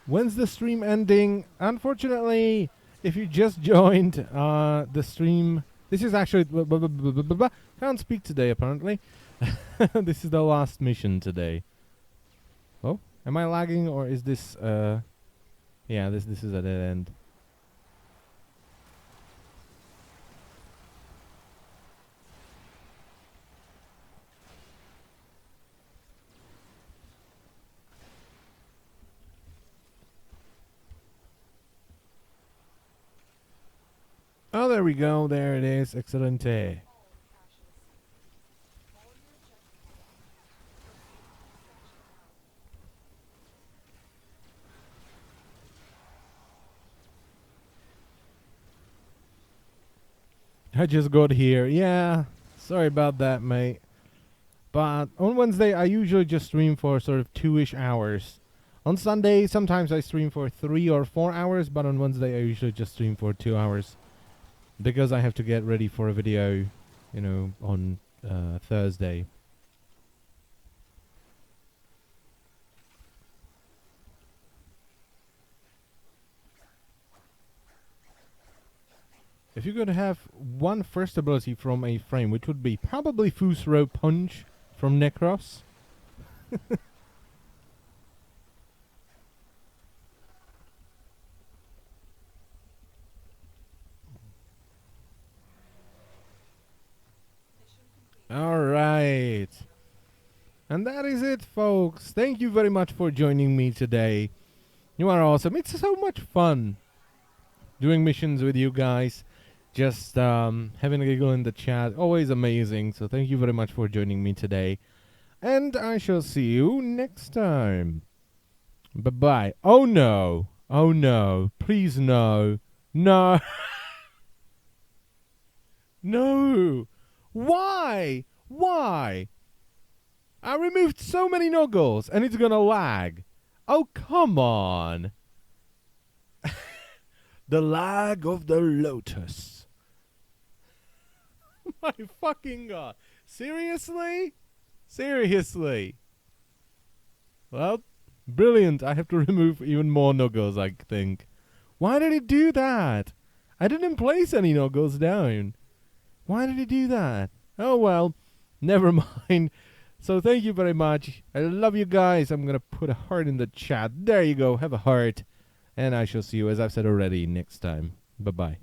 When's the stream ending? Unfortunately, if you just joined the stream, this is actually can't speak today apparently. This is the last mission today. Oh, am I lagging or is this? Yeah, this is a dead end. Oh, there we go. There it is. Excelente. I just got here. Yeah. Sorry about that, mate. But on Wednesday, I usually just stream for sort of 2-ish hours. On Sunday, sometimes I stream for 3 or 4 hours, but on Wednesday, I usually just stream for 2 hours. Because I have to get ready for a video, you know, on Thursday. If you could have one first ability from a frame, which would be probably Fusro Punch from Necros. Alright. And that is it, folks. Thank you very much for joining me today. You are awesome. It's so much fun doing missions with you guys. Just having a giggle in the chat. Always amazing. So thank you very much for joining me today. And I shall see you next time. Bye-bye. Oh, no. Oh, no. Please, no. No. No. Why? Why? I removed so many nuggles and it's gonna lag. Oh, come on. The lag of the lotus. My fucking god. Seriously? Seriously? Well, brilliant. I have to remove even more nuggles, I think. Why did he do that? I didn't place any nuggles down. Why did he do that? Oh well, never mind. So thank you very much. I love you guys. I'm going to put a heart in the chat. There you go. Have a heart. And I shall see you, as I've said already, next time. Bye-bye.